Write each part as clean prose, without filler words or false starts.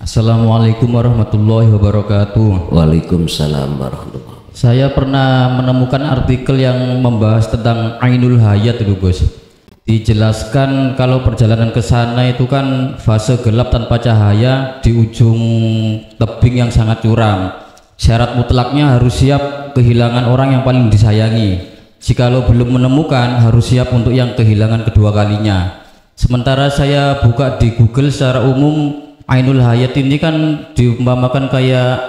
Assalamualaikum warahmatullahi wabarakatuh. Waalaikumsalam warahmatullahi. Saya pernah menemukan artikel yang membahas tentang Ainul Hayat itu, Bos. Dijelaskan kalau perjalanan ke sana itu kan fase gelap tanpa cahaya di ujung tebing yang sangat curam. Syarat mutlaknya harus siap kehilangan orang yang paling disayangi. Jikalau belum menemukan, harus siap untuk yang kehilangan kedua kalinya. Sementara saya buka di Google secara umum, Ainul Hayat ini kan diumpamakan kayak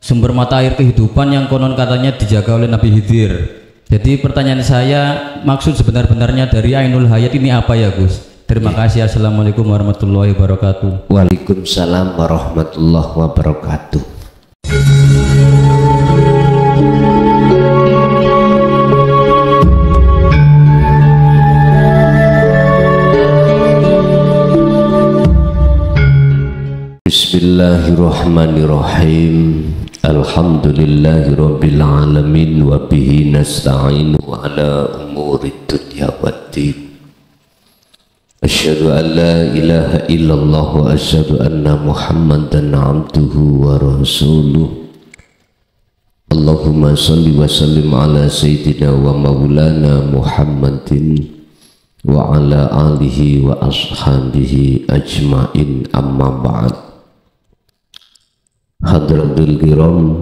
sumber mata air kehidupan yang konon katanya dijaga oleh Nabi Khidir. Jadi pertanyaan saya, maksud sebenar-benarnya dari Ainul Hayat ini apa ya, Gus? Terima kasih. Assalamualaikum warahmatullahi wabarakatuh. Waalaikumsalam warahmatullahi wabarakatuh. Bismillahirrahmanirrahim. Alhamdulillahi rabbil alamin wa bihi nasta'inu ala umuri dunya waddin. Asyhadu an la ilaha illallah wa asyhadu anna Muhammadan abduhu wa rasuluh. Allahumma salli wa sallim ala sayyidina wa maulana Muhammadin wa ala alihi wa ashabihi ajmain, amma ba'd. Hadratul kiram,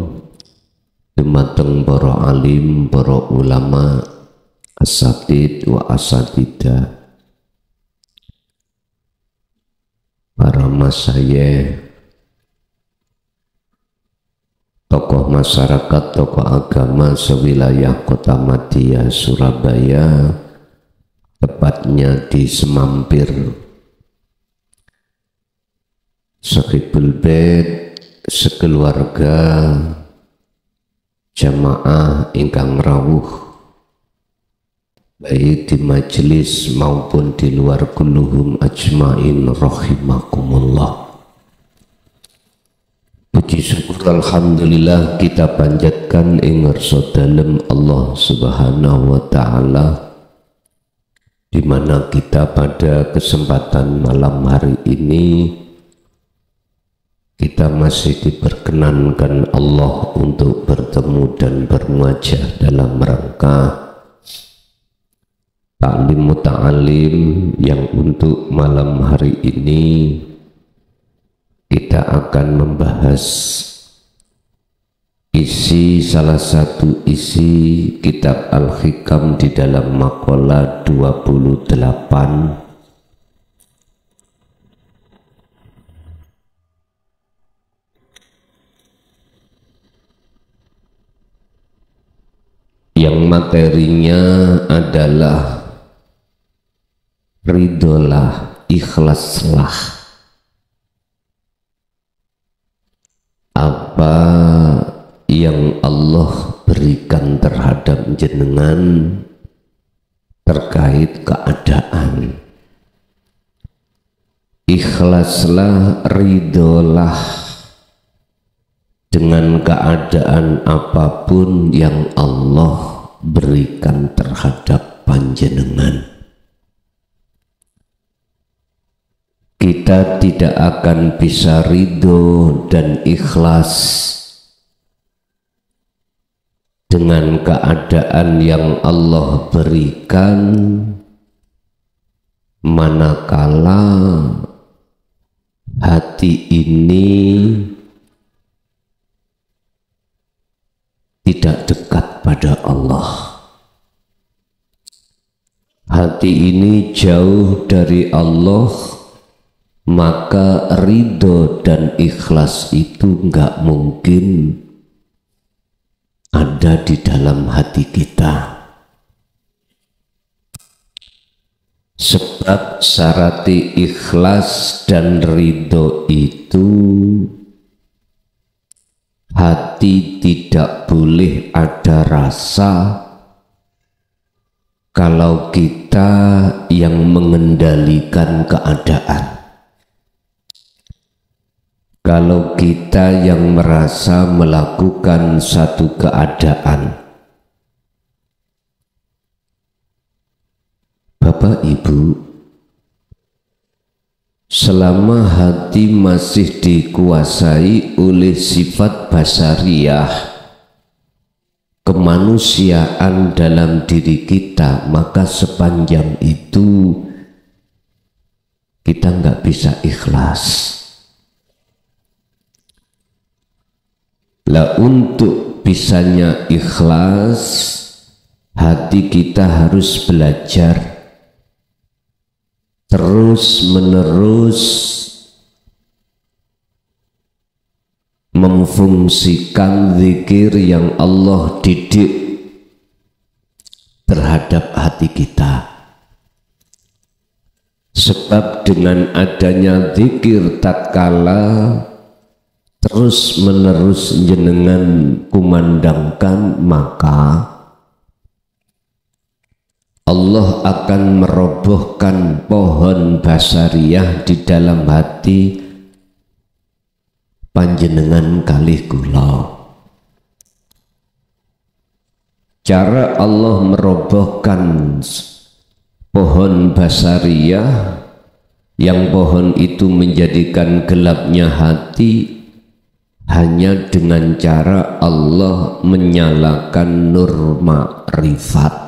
dumateng para alim, para ulama, asatid wa asatidah, para masyayikh, tokoh masyarakat, tokoh agama sewilayah Kota Madia, Surabaya, tepatnya di Semampir, Sahibul Bait, sekeluarga jamaah ingkang rawuh baik di majelis maupun di luar kulluhum ajmain rahimakumullah. Puji syukur alhamdulillah kita panjatkan ing ngarsa dalem Allah Subhanahu wa taala, di mana kita pada kesempatan malam hari ini kita masih diperkenankan Allah untuk bertemu dan bermuajah dalam rangka ta'lim muta'alim, yang untuk malam hari ini kita akan membahas salah satu isi kitab Al-Hikam di dalam maqalah 28 yang materinya adalah ridolah, ikhlaslah apa yang Allah berikan terhadap jenengan terkait keadaan. Ikhlaslah, ridolah dengan keadaan apapun yang Allah berikan terhadap panjenengan. Kita tidak akan bisa ridho dan ikhlas dengan keadaan yang Allah berikan manakala hati ini tidak dekat pada Allah. Hati ini jauh dari Allah, maka ridho dan ikhlas itu enggak mungkin ada di dalam hati kita. Sebab syarat ikhlas dan ridho itu hati tidak boleh ada rasa kalau kita yang mengendalikan keadaan, kalau kita yang merasa melakukan satu keadaan. Bapak Ibu, selama hati masih dikuasai oleh sifat basariyah, kemanusiaan dalam diri kita, maka sepanjang itu kita nggak bisa ikhlas. Lah untuk bisanya ikhlas, hati kita harus belajar terus menerus memfungsikan zikir yang Allah didik terhadap hati kita. Sebab dengan adanya zikir tatkala terus menerus jenengan kumandangkan, maka Allah akan merobohkan pohon basariyah di dalam hati panjenengan kalih kula. Cara Allah merobohkan pohon basariyah yang pohon itu menjadikan gelapnya hati hanya dengan cara Allah menyalakan nur ma'rifat.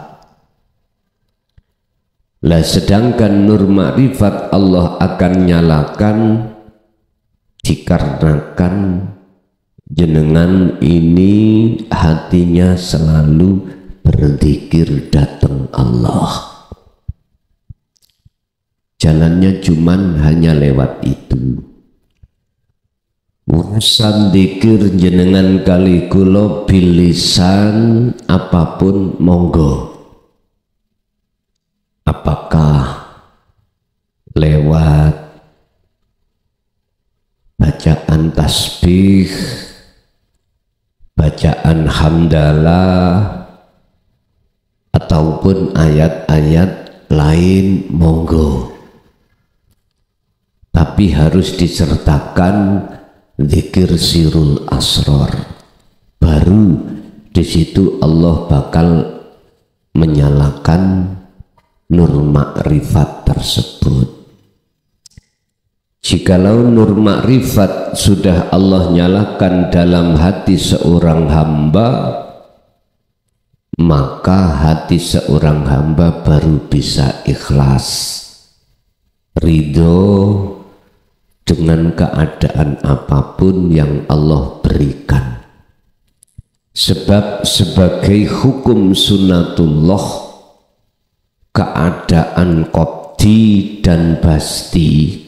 Lah sedangkan nur ma'rifat Allah akan nyalakan dikarenakan jenengan ini hatinya selalu berzikir datang Allah. Jalannya cuman hanya lewat itu. Urusan zikir jenengan kali kula bilisan apapun monggo. Apakah lewat bacaan tasbih, bacaan hamdalah, ataupun ayat-ayat lain monggo, tapi harus disertakan zikir sirul asror. Baru di situ Allah bakal menyalakan nur ma'rifat tersebut. Jikalau nur ma'rifat sudah Allah nyalakan dalam hati seorang hamba, maka hati seorang hamba baru bisa ikhlas, ridho dengan keadaan apapun yang Allah berikan. Sebab sebagai hukum sunnatullah, keadaan qobdi dan basti,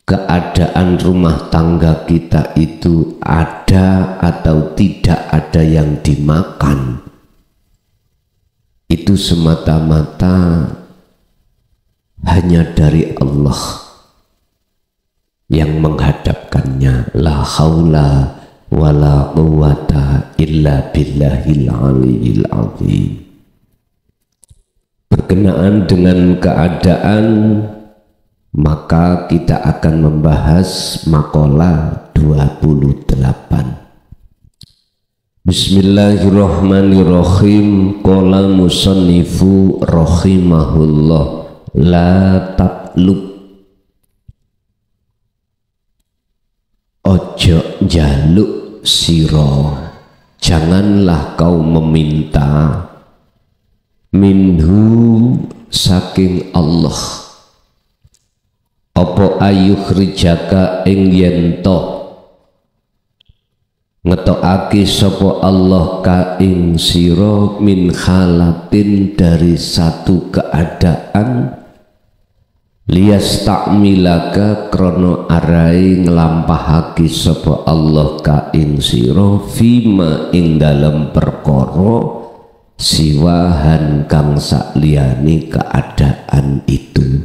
keadaan rumah tangga kita itu ada atau tidak ada yang dimakan, itu semata-mata hanya dari Allah yang menghadapkannya. La haula wala quwata illa billahil aliyil azim. Berkenaan dengan keadaan, maka kita akan membahas maqalah 28. Bismillahirrahmanirrahim. Qala musannifu rahimahullah, la tatlub, ojo jaluk siro, janganlah kau meminta, minhu saking Allah, apa ayukhrijaka ing yento ngetokake sapa Allah ka ing sira min halatin, dari satu keadaan, liyastakmilaka krono arai nglampahake sapa Allah ka ing sira fima ing dalem perkara siwahan kang sakliyane keadaan itu.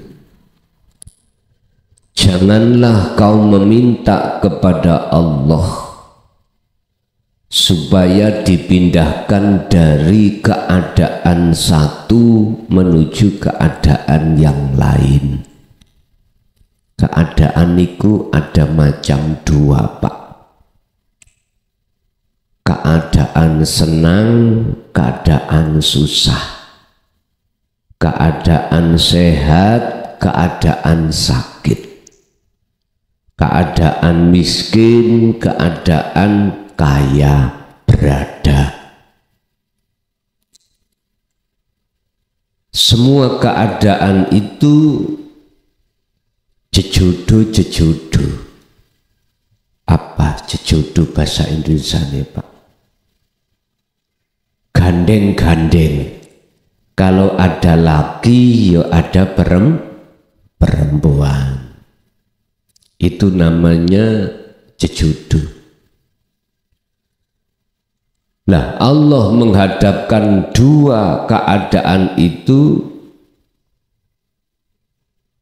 Janganlah kau meminta kepada Allah supaya dipindahkan dari keadaan satu menuju keadaan yang lain. Keadaan itu ada macam dua, Pak. Keadaan senang, keadaan susah, keadaan sehat, keadaan sakit. keadaan miskin, keadaan kaya berada. Semua keadaan itu jejodoh. Apa jejodoh bahasa Indonesia nih Pak? Gandeng-gandeng. Kalau ada laki, ya ada perempuan. Itu namanya jejodoh. Nah, Allah menghadapkan dua keadaan itu,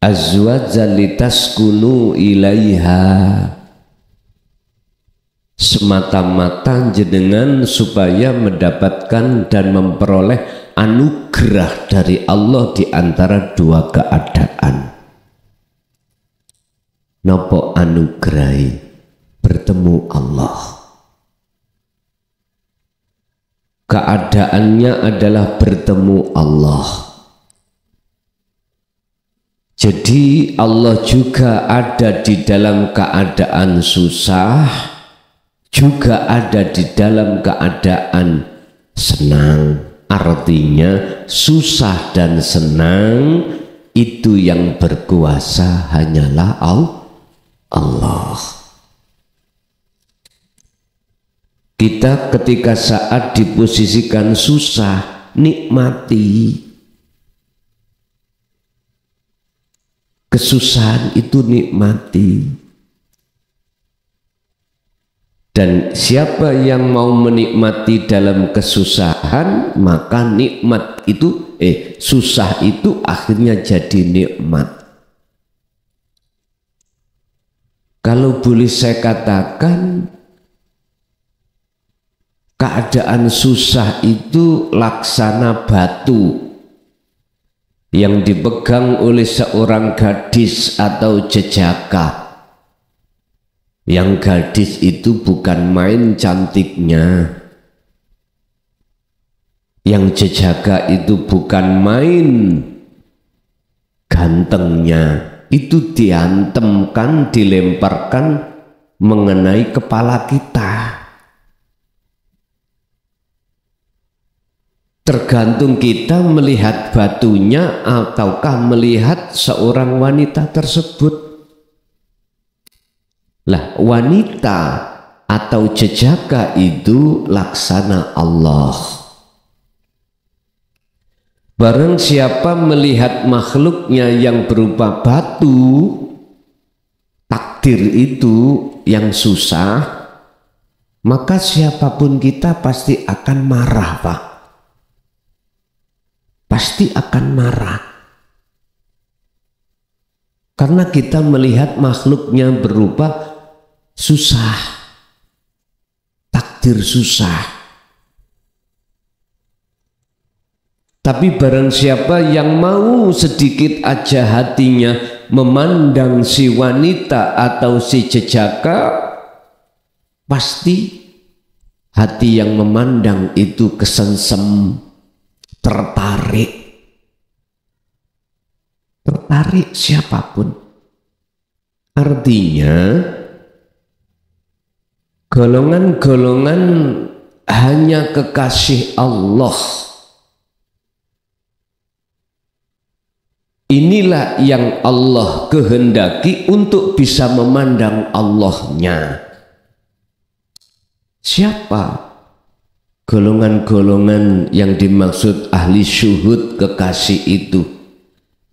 azwajan litaskunu ilaiha, semata-mata jenengan supaya mendapatkan dan memperoleh anugerah dari Allah di antara dua keadaan. Nopo anugerai? Bertemu Allah. Keadaannya adalah bertemu Allah. Jadi Allah juga ada di dalam keadaan susah, juga ada di dalam keadaan senang. Artinya susah dan senang itu yang berkuasa hanyalah Allah. Kita ketika saat diposisikan susah, nikmati. Kesusahan itu nikmati. Dan siapa yang mau menikmati dalam kesusahan, maka nikmat itu, susah itu akhirnya jadi nikmat. Kalau boleh saya katakan, keadaan susah itu laksana batu yang dipegang oleh seorang gadis atau jejaka. Yang gadis itu bukan main cantiknya, yang jejaka itu bukan main gantengnya, itu dihantamkan, dilemparkan mengenai kepala kita. Tergantung kita melihat batunya ataukah melihat seorang wanita tersebut. Lah, wanita atau jejaka itu laksana Allah. Barang siapa melihat makhluknya yang berupa batu, takdir itu yang susah, maka siapapun kita pasti akan marah, Pak. Pasti akan marah. Karena kita melihat makhluknya berupa susah, takdir susah. Tapi barang siapa yang mau sedikit aja hatinya memandang si wanita atau si jejaka, pasti hati yang memandang itu kesengsem, tertarik siapapun. Artinya golongan-golongan hanya kekasih Allah inilah yang Allah kehendaki untuk bisa memandang Allahnya. Siapa golongan-golongan yang dimaksud ahli syuhud kekasih itu?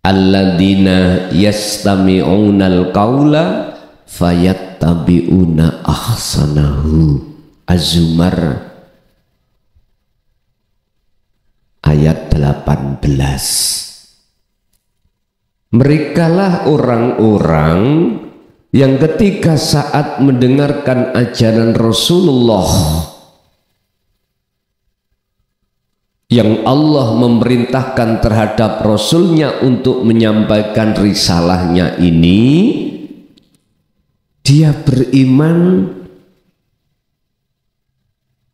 Alladzina yastami'unal qawla fayattabi'una ahsanahu. Az-Zumar ayat 18. Merekalah orang-orang yang ketika saat mendengarkan ajaran Rasulullah yang Allah memerintahkan terhadap Rasulnya untuk menyampaikan risalahnya ini, dia beriman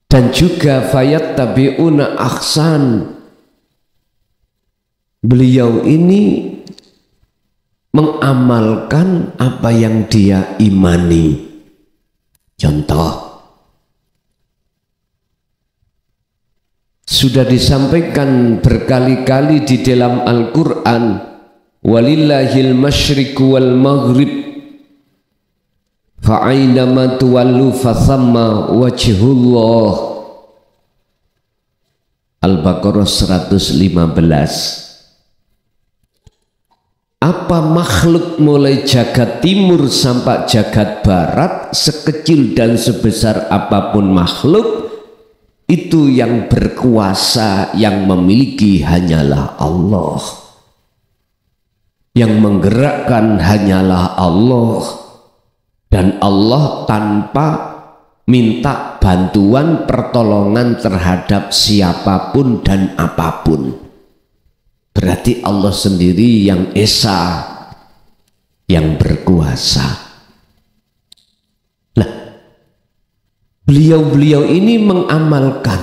dan juga fayattabi'una ahsan. Beliau ini mengamalkan apa yang dia imani. Contoh, sudah disampaikan berkali-kali di dalam Al-Quran, walillahil masyriqu wal maghrib fa'ainama tuwallu fathamma wajhullah. Al-Baqarah 115. Apa makhluk mulai jagat timur sampai jagat barat, sekecil dan sebesar apapun makhluk, itu yang berkuasa, yang memiliki hanyalah Allah, yang menggerakkan hanyalah Allah, dan Allah tanpa minta bantuan pertolongan terhadap siapapun dan apapun. Berarti Allah sendiri yang esa, yang berkuasa. Nah, beliau-beliau ini mengamalkan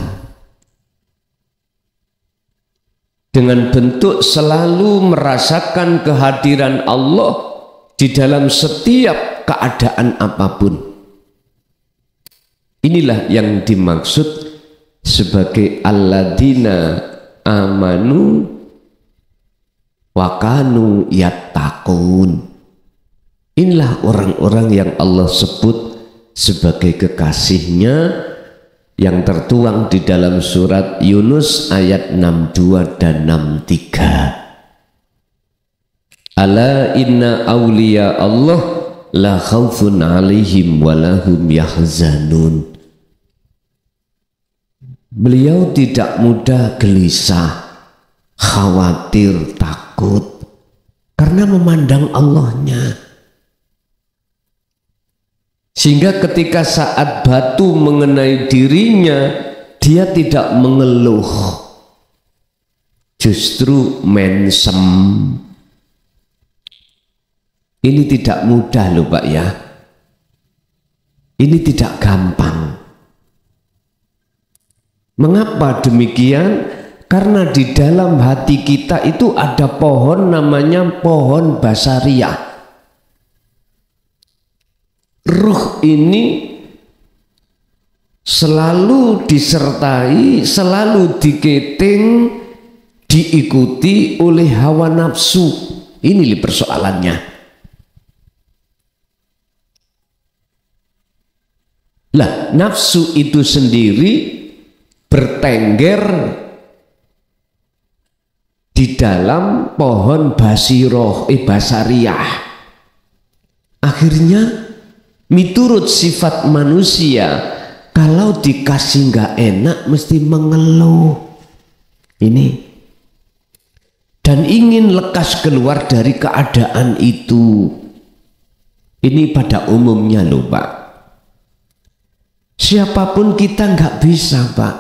dengan bentuk selalu merasakan kehadiran Allah di dalam setiap keadaan apapun. Inilah yang dimaksud sebagai alladzina amanu wa kanu yattaqun. Inilah orang-orang yang Allah sebut sebagai kekasihnya, yang tertuang di dalam surat Yunus ayat 62 dan 63. Ala inna awliya Allah la khaufun alaihim wa lahum yahzanun. Beliau tidak mudah gelisah, khawatir, takut, karena memandang Allahnya. Sehingga ketika saat batu mengenai dirinya, dia tidak mengeluh, justru mensem. Ini tidak mudah loh Pak ya, ini tidak gampang. Mengapa demikian? Karena di dalam hati kita itu ada pohon namanya pohon basariah. Ruh ini selalu disertai, selalu diketing, diikuti oleh hawa nafsu. Ini persoalannya. Lah, nafsu itu sendiri bertengger di dalam pohon basariah. Akhirnya miturut sifat manusia, kalau dikasih nggak enak mesti mengeluh. Ini dan ingin lekas keluar dari keadaan itu. Ini pada umumnya loh Pak. Siapapun kita nggak bisa Pak.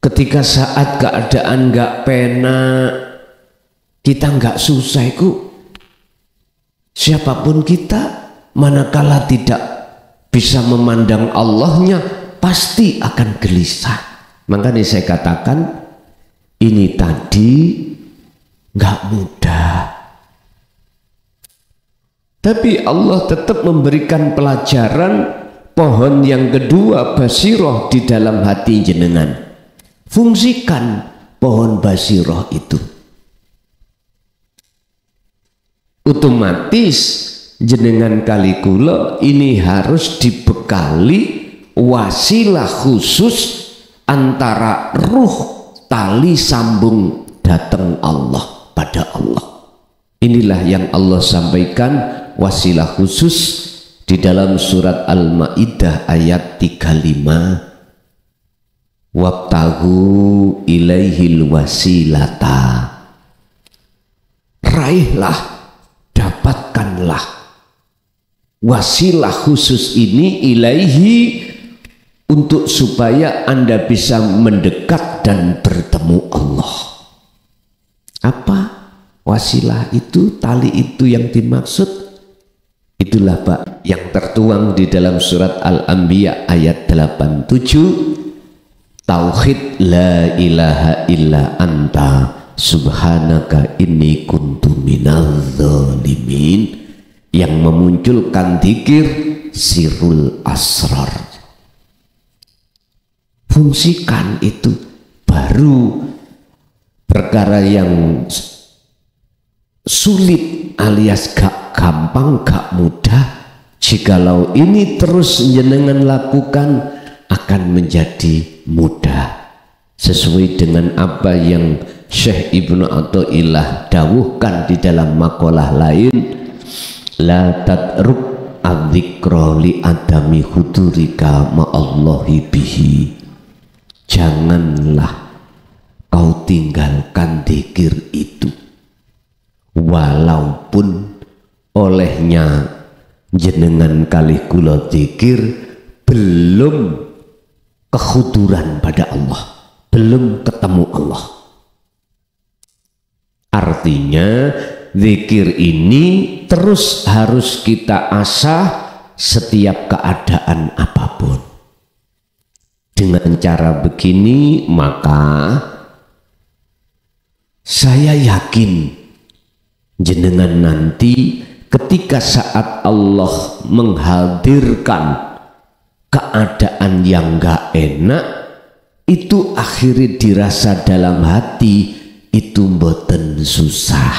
Ketika saat keadaan nggak penak, kita nggak susah itu. Siapapun kita, manakala tidak bisa memandang Allahnya, pasti akan gelisah. Makanya saya katakan, ini tadi nggak mudah. Tapi Allah tetap memberikan pelajaran pohon yang kedua, basiroh di dalam hati jenengan. Fungsikan pohon basiroh itu. Otomatis jenengan kali kula ini harus dibekali wasilah khusus antara ruh tali sambung datang Allah pada Allah. Inilah yang Allah sampaikan wasilah khusus di dalam surat Al-Maidah ayat 35. Wabtahu ilaihil wasilata. Raihlah, dapatkanlah wasilah khusus ini ilaihi, untuk supaya Anda bisa mendekat dan bertemu Allah. Apa wasilah itu, tali itu yang dimaksud? Itulah Pak yang tertuang di dalam surat Al-Anbiya ayat 87. Tauhid la ilaha illa anta subhanaka inni kuntu minadz zalimin, yang memunculkan dzikir sirrul asrar. Fungsikan itu, baru perkara yang sulit alias gak gampang, gak mudah, jikalau ini terus jenengan lakukan akan menjadi mudah, sesuai dengan apa yang Syekh Ibnu Athaillah dawuhkan di dalam makalah lain, la tatruk adzikra li adami hudurika ma'allahi bihi, janganlah kau tinggalkan dzikir itu walaupun olehnya jenengan kalih kula dzikir belum kehuduran pada Allah, belum ketemu Allah. Artinya zikir ini terus harus kita asah setiap keadaan apapun. Dengan cara begini maka saya yakin jenengan nanti ketika saat Allah menghadirkan keadaan yang gak enak, itu akhirnya dirasa dalam hati itu mboten susah,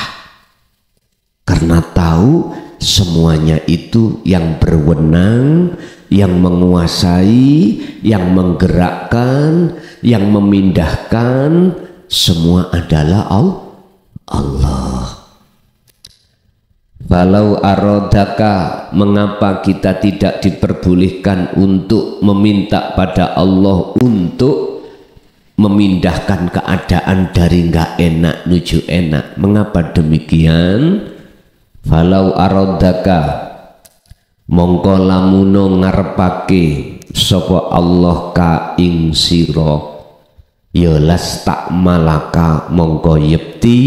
karena tahu semuanya itu yang berwenang, yang menguasai, yang menggerakkan, yang memindahkan, semua adalah Allah. Falau arodaka, mengapa kita tidak diperbolehkan untuk meminta pada Allah untuk memindahkan keadaan dari nggak enak menuju enak? Mengapa demikian? Falau arodaka, mongko lamuno ngarepake sapa Allah ka ing sira, ya las tak malaka mongko yepti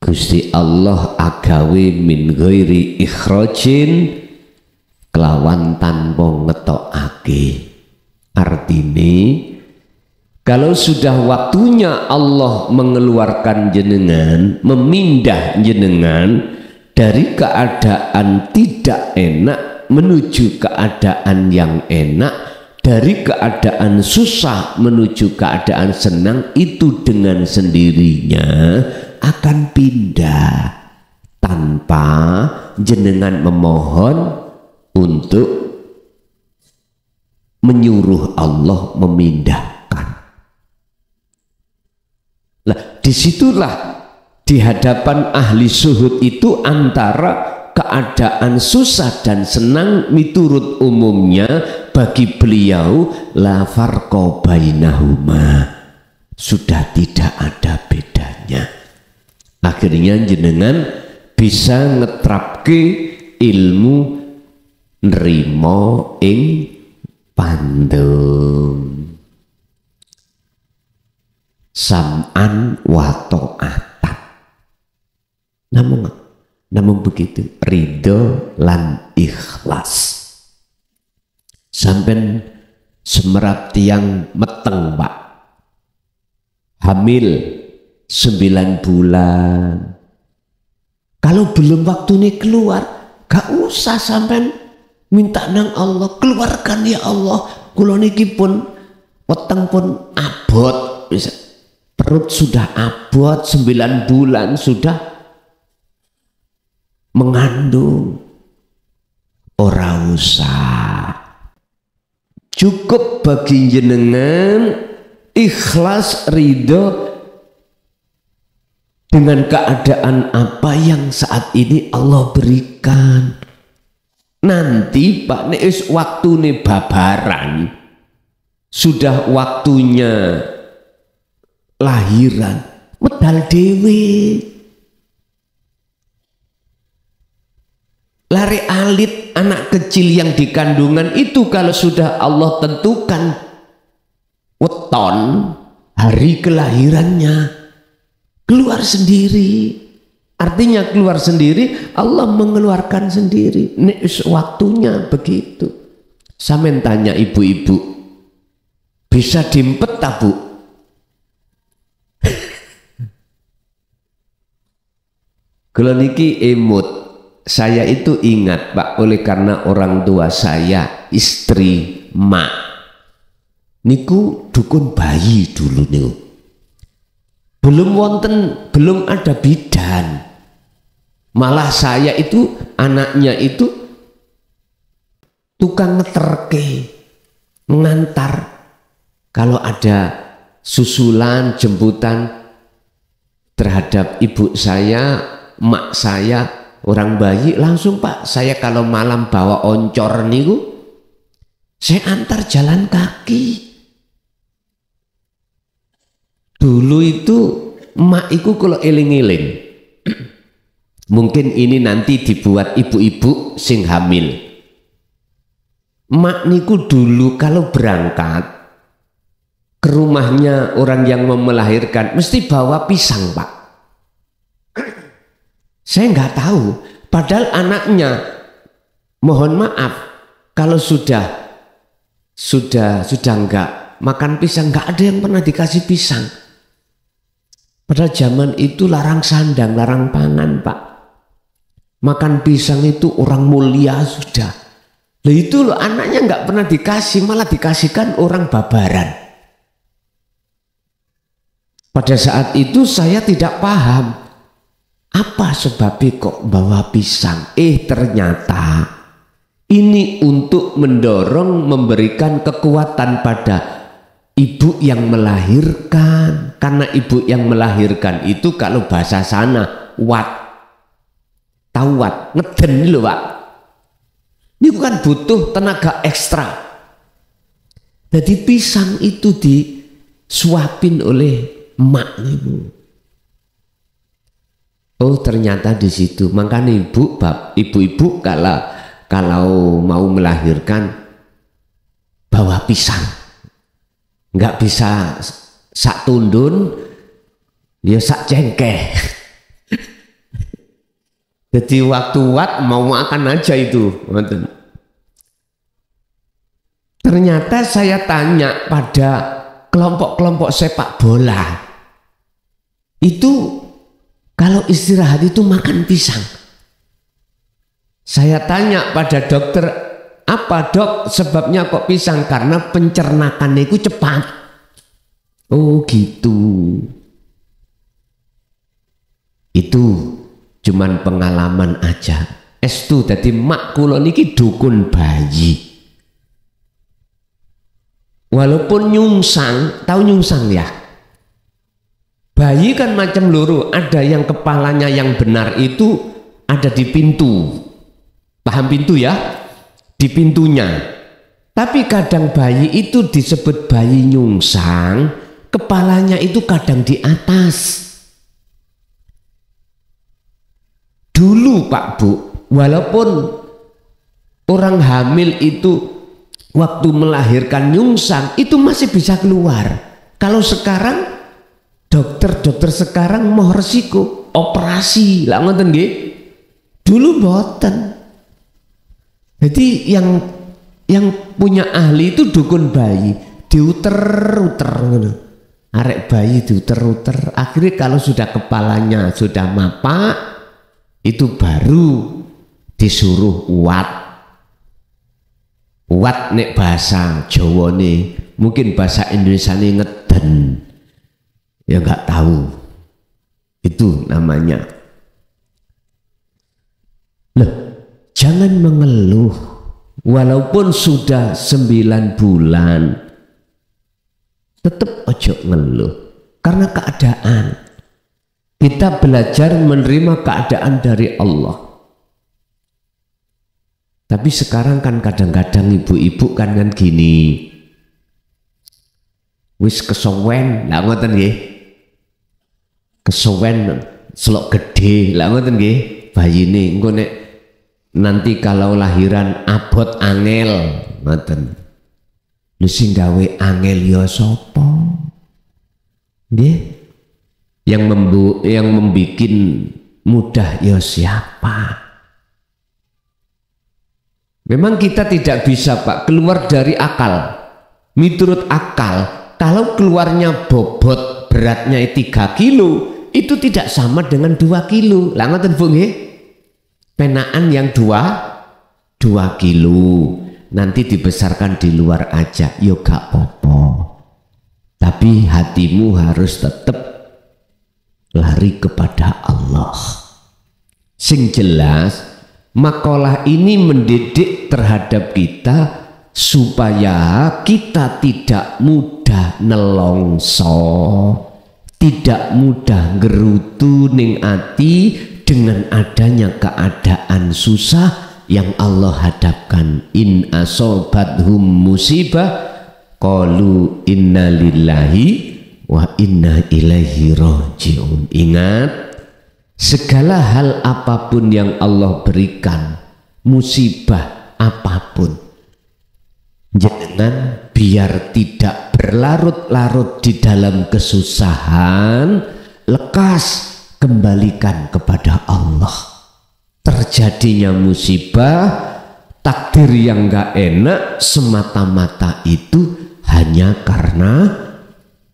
Gusti Allah agawe min ghairi ikhrajin, kelawan tanpa ngetokake. Artine kalau sudah waktunya Allah mengeluarkan jenengan, memindah jenengan dari keadaan tidak enak menuju keadaan yang enak, dari keadaan susah menuju keadaan senang, itu dengan sendirinya akan pindah tanpa jenengan memohon untuk menyuruh Allah memindahkan. Nah, disitulah di hadapan ahli zuhud itu antara keadaan susah dan senang miturut umumnya bagi beliau la farqa bainahuma, sudah tidak ada bedanya. Akhirnya jenengan bisa ngetrapke ilmu nrimo ing pandem, sam'an wa ta'atan. Namun begitu, ridho lan ikhlas. Sampai semerap tiang meteng Pak, hamil 9 bulan, kalau belum waktunya keluar, gak usah sampai minta nang Allah, keluarkan ya Allah, kula niki pun weteng pun abot, perut sudah abot, 9 bulan sudah mengandung. Ora usah, cukup bagi jenengan ikhlas ridho dengan keadaan apa yang saat ini Allah berikan. Nanti Pak Neus waktu nih babaran, sudah waktunya lahiran, medal dewi, lari alit anak kecil yang di kandungan itu, kalau sudah Allah tentukan weton hari kelahirannya, keluar sendiri. Artinya keluar sendiri, Allah mengeluarkan sendiri. Ini waktunya begitu. Sampeyan tanya ibu-ibu, bisa diempet tak Bu? Kalau niki emut, saya itu ingat Pak, oleh karena orang tua saya, istri, mak, niku dukun bayi dulu niku. Belum ada bidan. Malah saya itu anaknya itu tukang ngeterke, ngantar. Kalau ada susulan, jemputan terhadap ibu saya, mak saya, orang bayi, langsung Pak, saya kalau malam bawa oncor niku, saya antar jalan kaki. Dulu itu mak iku kalau eling-eling, mungkin ini nanti dibuat ibu-ibu sing hamil. Mak niku dulu kalau berangkat ke rumahnya orang yang mau melahirkan mesti bawa pisang Pak. Saya nggak tahu, padahal anaknya, mohon maaf, kalau sudah nggak makan pisang, nggak ada yang pernah dikasih pisang. Padahal zaman itu larang sandang, larang pangan Pak. Makan pisang itu orang mulia sudah. Lah itu loh, anaknya nggak pernah dikasih, malah dikasihkan orang babaran. Pada saat itu saya tidak paham apa sebabnya kok bawa pisang. Ternyata ini untuk mendorong, memberikan kekuatan pada ibu yang melahirkan. Karena ibu yang melahirkan itu kalau bahasa sana tahu ngeden loh Pak. Ini kan butuh tenaga ekstra. Jadi pisang itu disuapin oleh emak ibu. Oh ternyata di situ. Makanya ibu-ibu kalau mau melahirkan bawa pisang. Nggak bisa sak tundun, ya sak cengkeh. Jadi waktu mau makan aja itu. Ternyata saya tanya pada kelompok-kelompok sepak bola, itu kalau istirahat itu makan pisang. Saya tanya pada dokter, apa dok sebabnya kok pisang? Karena pencernakannya itu cepat. Oh gitu. Itu cuman pengalaman aja. Estu dadi mak kula niki dukun bayi. Walaupun nyungsang, tahu nyungsang ya? Bayi kan macam loro, ada yang kepalanya yang benar itu ada di pintu. Paham pintu ya? Di pintunya. Tapi kadang bayi itu disebut bayi nyungsang, kepalanya itu kadang di atas. Dulu Pak Bu, walaupun orang hamil itu waktu melahirkan nyungsang itu masih bisa keluar. Kalau sekarang dokter sekarang mau resiko operasi lah ngoten nggih. Dulu mboten. Jadi yang punya ahli itu dukun bayi, diuter-uter ngono. Arek bayi diuter-uter, akhirnya kalau sudah kepalanya sudah mapak itu baru disuruh uat nek bahasa Jawa nih, mungkin bahasa Indonesia nih ngeden ya nggak tahu itu namanya. Loh, jangan mengeluh walaupun sudah 9 bulan, tetap ojo ngeluh karena keadaan. Kita belajar menerima keadaan dari Allah. Tapi sekarang kan kadang-kadang ibu-ibu kan gini, wis kesowen lah ngoten nggih, kesowen selok gede lah ngoten nggih, bayine engko nek nanti kalau lahiran abot angel ngoten. Lha sing gawe angel ya sapa? Nggih. Yang membikin mudah ya siapa? Memang kita tidak bisa Pak keluar dari akal. Menurut akal, kalau keluarnya bobot beratnya 3 kilo, itu tidak sama dengan 2 kilo. Lah ngoten Bu nggih. Penaan yang 2 kilo nanti dibesarkan di luar aja, yo gak apa-apa. Tapi hatimu harus tetap lari kepada Allah. Sing jelas, makalah ini mendidik terhadap kita supaya kita tidak mudah nelongso, tidak mudah gerutu ning ati dengan adanya keadaan susah yang Allah hadapkan. In asobathum musibah qalu inna lillahi wa inna ilaihi raji'un. Ingat, segala hal apapun yang Allah berikan, musibah apapun, jangan biar tidak berlarut-larut di dalam kesusahan, lekas kembalikan kepada Allah. Terjadinya musibah, takdir yang gak enak semata-mata itu hanya karena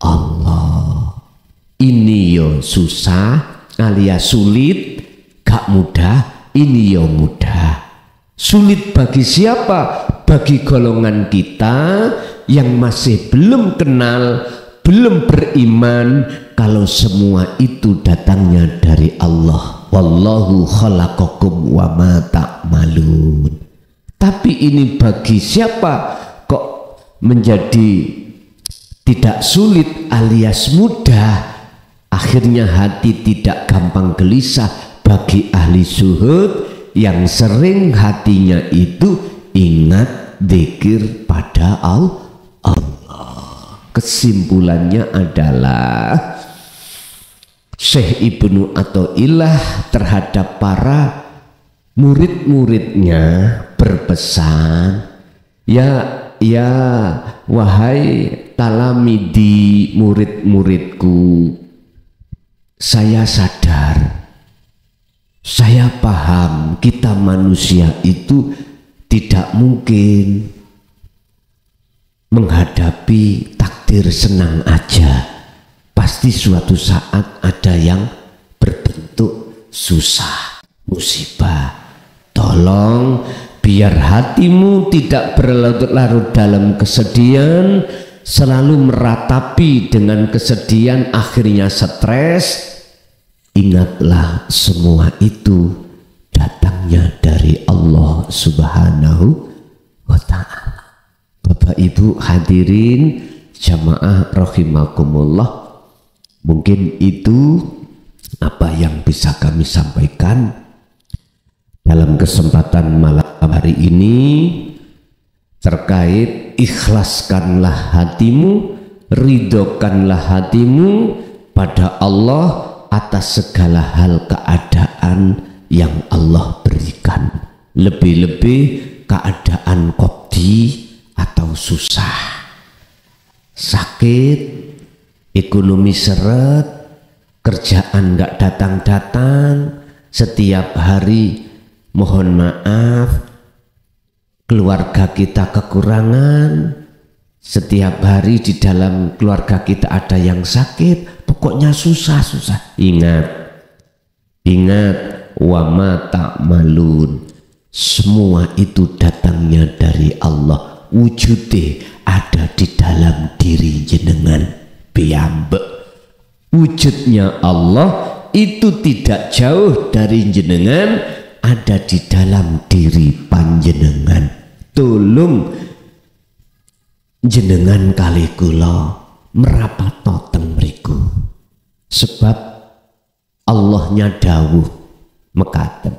Allah. Ini yo susah alias sulit, gak mudah. Ini yo mudah. Sulit bagi siapa? Bagi golongan kita yang masih belum kenal, belum beriman kalau semua itu datangnya dari Allah. Wallahu khalaqakum wa ma ta'malun. Tapi ini bagi siapa kok menjadi tidak sulit alias mudah, akhirnya hati tidak gampang gelisah. Bagi ahli zuhud yang sering hatinya itu ingat dzikir pada Allah. Kesimpulannya adalah Syekh Ibnu Athaillah terhadap para murid-muridnya berpesan, ya wahai talamidi, murid-muridku, saya sadar, saya paham kita manusia itu tidak mungkin menghadapi takdir senang aja. Pasti suatu saat ada yang berbentuk susah, musibah. Tolong biar hatimu tidak berlarut-larut dalam kesedihan, selalu meratapi dengan kesedihan, akhirnya stres. Ingatlah semua itu datangnya dari Allah Subhanahu wa ta'ala. Bapak Ibu hadirin jamaah rahimakumullah, mungkin itu apa yang bisa kami sampaikan dalam kesempatan malam hari ini terkait ikhlaskanlah hatimu, ridhokanlah hatimu pada Allah atas segala hal keadaan yang Allah berikan, lebih-lebih keadaan qadhi atau susah, sakit, ekonomi seret, kerjaan gak datang-datang, setiap hari mohon maaf keluarga kita kekurangan, setiap hari di dalam keluarga kita ada yang sakit, pokoknya susah-susah. Ingat wa ma ta'malun, semua itu datangnya dari Allah, wujudnya ada di dalam diri jenengan piyambak. Wujudnya Allah itu tidak jauh dari jenengan, ada di dalam diri panjenengan. Tolong jenengan kali kula merapat teng mriku, sebab Allahnya dawuh mekaten,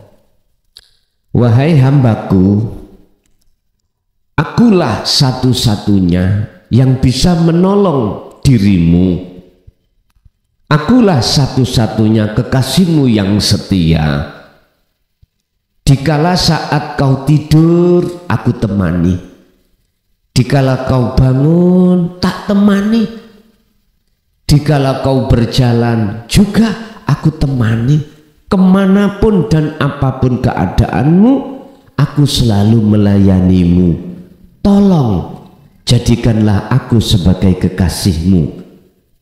wahai hambaku, akulah satu-satunya yang bisa menolong dirimu, akulah satu-satunya kekasihmu yang setia. Dikala saat kau tidur, aku temani. Dikala kau bangun, tak temani. Dikala kau berjalan, juga aku temani. Kemanapun dan apapun keadaanmu, aku selalu melayanimu. Tolong, jadikanlah aku sebagai kekasihmu.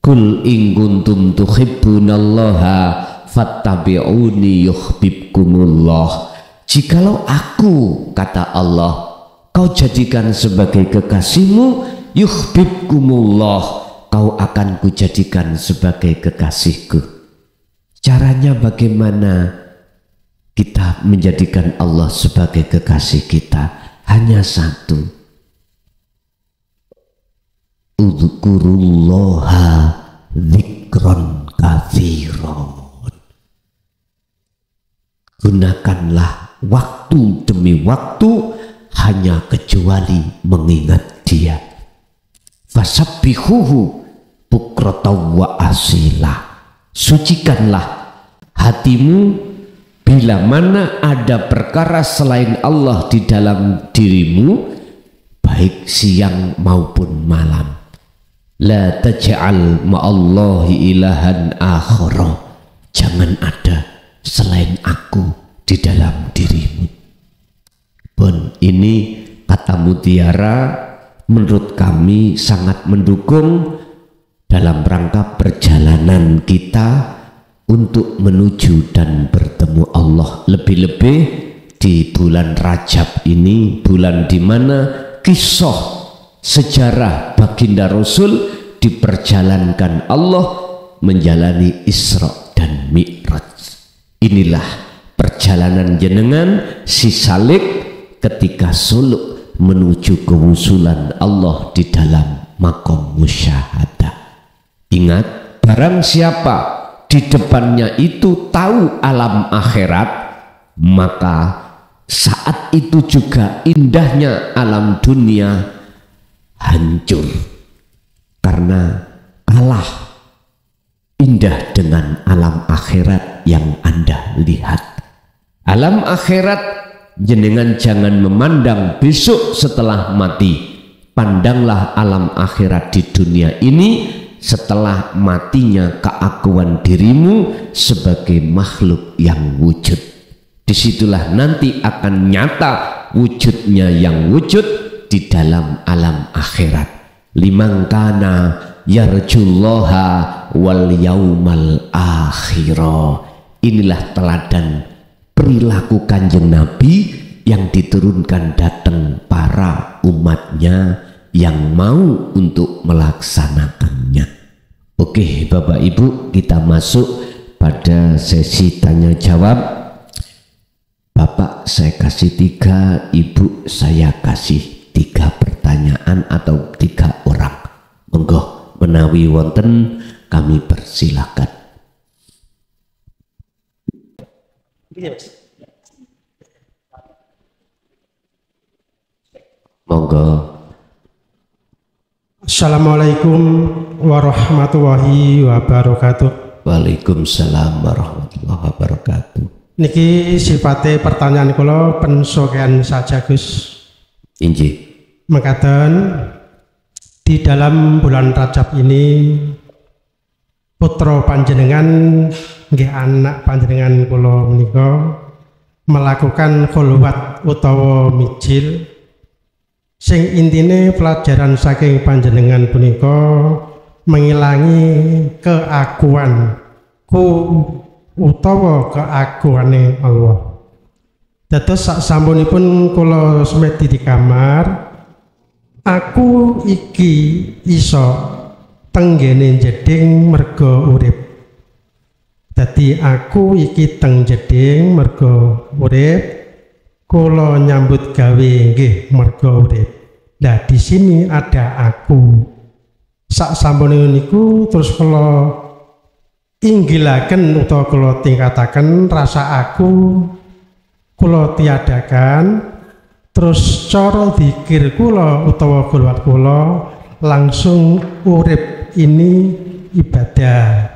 Kul in kuntum tuhibbunallaha fattabi'uni yuhibbukumullah. Jikalau aku, kata Allah, kau jadikan sebagai kekasihmu, yuhibbukumullah, kau akan kujadikan sebagai kekasihku. Caranya bagaimana kita menjadikan Allah sebagai kekasih kita? Hanya satu, udzukurullaha dzikron katsiron. Gunakanlah waktu demi waktu hanya kecuali mengingat Dia. Fasabbihuhu bukratan wa asila. Sucikanlah hatimu bila mana ada perkara selain Allah di dalam dirimu, baik siang maupun malam. La taj'al ma'allahi ilahan akhara. Jangan ada selain aku di dalam dirimu. Pun ini kata Mutiara menurut kami sangat mendukung dalam rangka perjalanan kita untuk menuju dan bertemu Allah, lebih-lebih di bulan Rajab ini, bulan di mana kisah sejarah baginda Rasul diperjalankan Allah menjalani Isra dan Mi'raj. Inilah perjalanan jenengan si Salik ketika suluk menuju kewusulan Allah di dalam maqam musyahadah. Ingat, barang siapa di depannya itu tahu alam akhirat, maka saat itu juga indahnya alam dunia hancur karena kalah indah dengan alam akhirat yang Anda lihat. Alam akhirat jenengan jangan memandang besok setelah mati, pandanglah alam akhirat di dunia ini setelah matinya keakuan dirimu sebagai makhluk yang wujud. Disitulah nanti akan nyata wujudnya yang wujud di dalam alam akhirat. Liman kana yarjullaha wal yaumal akhirah. Inilah teladan perilaku Kanjeng Nabi yang diturunkan datang para umatnya yang mau untuk melaksanakannya. Oke Bapak Ibu, kita masuk pada sesi tanya jawab. Bapak saya kasih 3, Ibu saya kasih 3 pertanyaan atau 3 orang. Monggo menawi wonten kami persilakan. Monggo. Assalamualaikum warahmatullahi wabarakatuh. Waalaikumsalam warahmatullahi wabarakatuh. Niki sifatnya pertanyaan kula pensokean saja Gus. Inji. Mekaten di dalam bulan Rajab ini putra panjenengan nggih anak panjenengan kula menika melakukan khulwat utawa mijil. Sing intine pelajaran saking panjenengan punika mengilangi keakuan utawa keakuane Allah. Dados sak sampunipun kula semedi di kamar, aku iki iso tenggene jeding merga urip. Dadi aku iki teng jeding merga urip. Kula nyambut gawe nggih merga urip. Nah di sini ada aku. Sak sampune niku terus kula inggilaken utawa kula tingkataken rasa aku kula tiadakan. Terus cara zikir kula utawa khulwat kula langsung urip ini ibadah.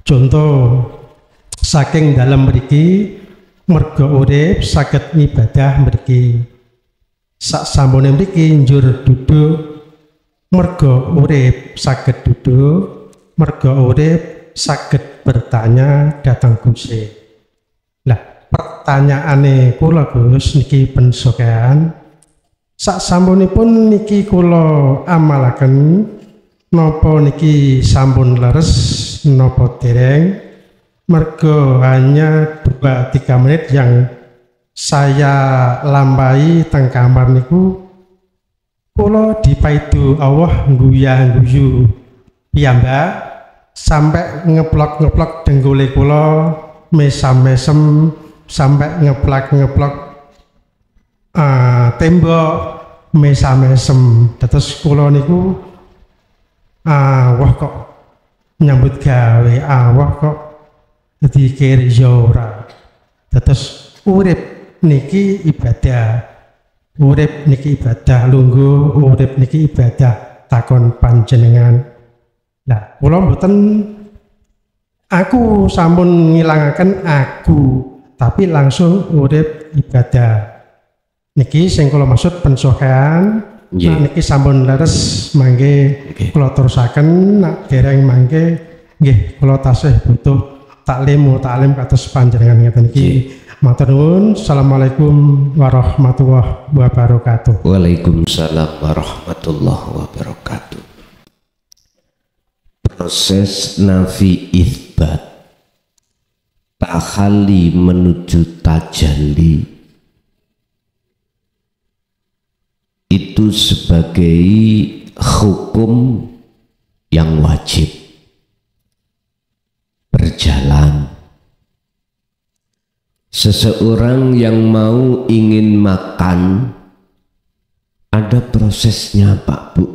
Contoh saking dalam mriki merga urip saged ibadah mriki. Sak sampune mriki njur duduk merga urip saged duduk, merga urip saged bertanya datang Gusti. Lah pertanyaane kula Gus niki pensokean sak sampunipun niki kula amalaken nopo niki sampun leres nopo dereng. Mergo hanya 2-3 menit yang saya lambai teng kamar niku kula dipaidu Allah guyu piyambak sampai ngeplok denggule kula mesam-mesem sampai ngeplak tembok mesam-mesem. Dados kula niku wah kok nyambut gawe wah kok dikir yo ora. Dados urip niki ibadah, urip niki ibadah, lungguh urip niki ibadah takon panjenengan. Lah kula mboten aku sampun ngilangaken aku, tapi langsung urip ibadah. Niki sing kula maksud pensokean. Nah, niki sampun leres mangke kula terusaken, nak dereng mangke nggih kula tasih butuh taklim kados panjenengan ngeten iki. Matur nuwun. Assalamualaikum warahmatullahi wabarakatuh. Waalaikumsalam warahmatullahi wabarakatuh. Proses nafi itsbat, tahalli menuju tajalli, itu sebagai hukum yang wajib berjalan. Seseorang yang mau ingin makan ada prosesnya Pak Bu.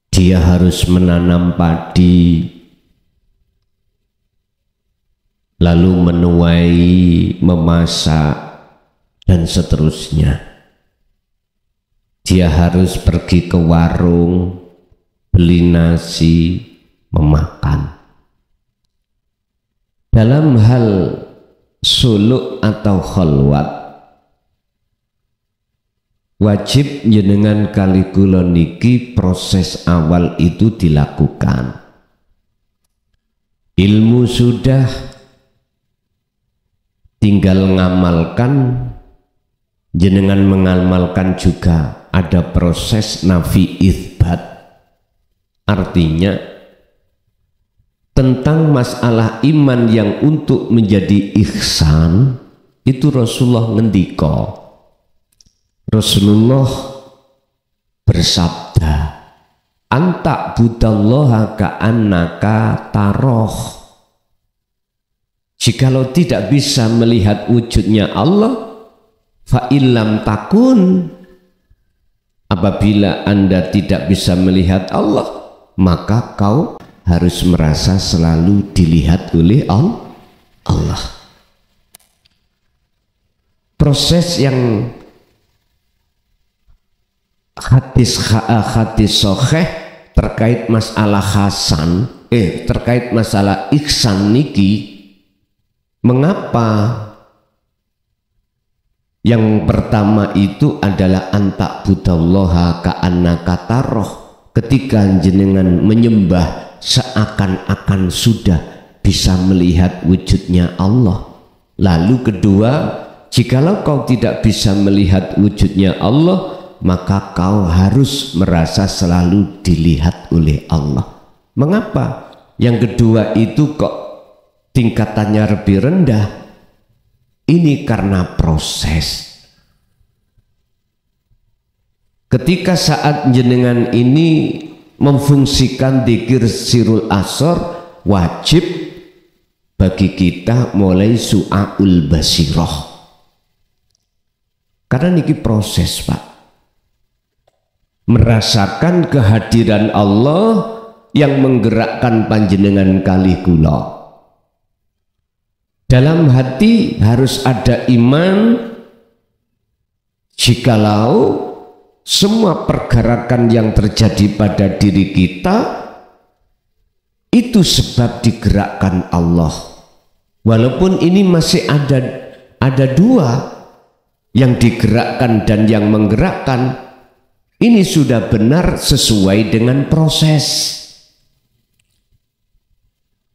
Dia harus menanam padi, lalu menuai, memasak, dan seterusnya. Dia harus pergi ke warung, beli nasi, memakan. Dalam hal suluk atau khalwat, wajib jenengan kali kula niki proses awal itu dilakukan. Ilmu sudah, tinggal ngamalkan. Jenengan mengamalkan juga ada proses nafi itsbat. Artinya tentang masalah iman yang untuk menjadi ihsan itu Rasulullah ngendika. Rasulullah bersabda, anta budallaha ka'annaka taroh. Jikalau tidak bisa melihat wujudnya Allah, fa illam takun, apabila Anda tidak bisa melihat Allah, maka kau harus merasa selalu dilihat oleh Allah. Proses yang hadis sahih terkait masalah hasan, terkait masalah ihsan niki, mengapa yang pertama itu adalah anta budallaha ka'annaka taroh, ketika jenengan menyembah seakan-akan sudah bisa melihat wujudnya Allah. Lalu kedua, jikalau kau tidak bisa melihat wujudnya Allah, maka kau harus merasa selalu dilihat oleh Allah. Mengapa yang kedua itu kok tingkatannya lebih rendah? Ini karena proses. Ketika saat jenengan ini memfungsikan dzikir sirul asor, wajib bagi kita mulai su'aul basirah. Karena niki proses Pak, merasakan kehadiran Allah yang menggerakkan panjenengan kali kula. Dalam hati harus ada iman, jikalau semua pergerakan yang terjadi pada diri kita itu sebab digerakkan Allah. Walaupun ini masih ada dua, yang digerakkan dan yang menggerakkan, ini sudah benar sesuai dengan proses.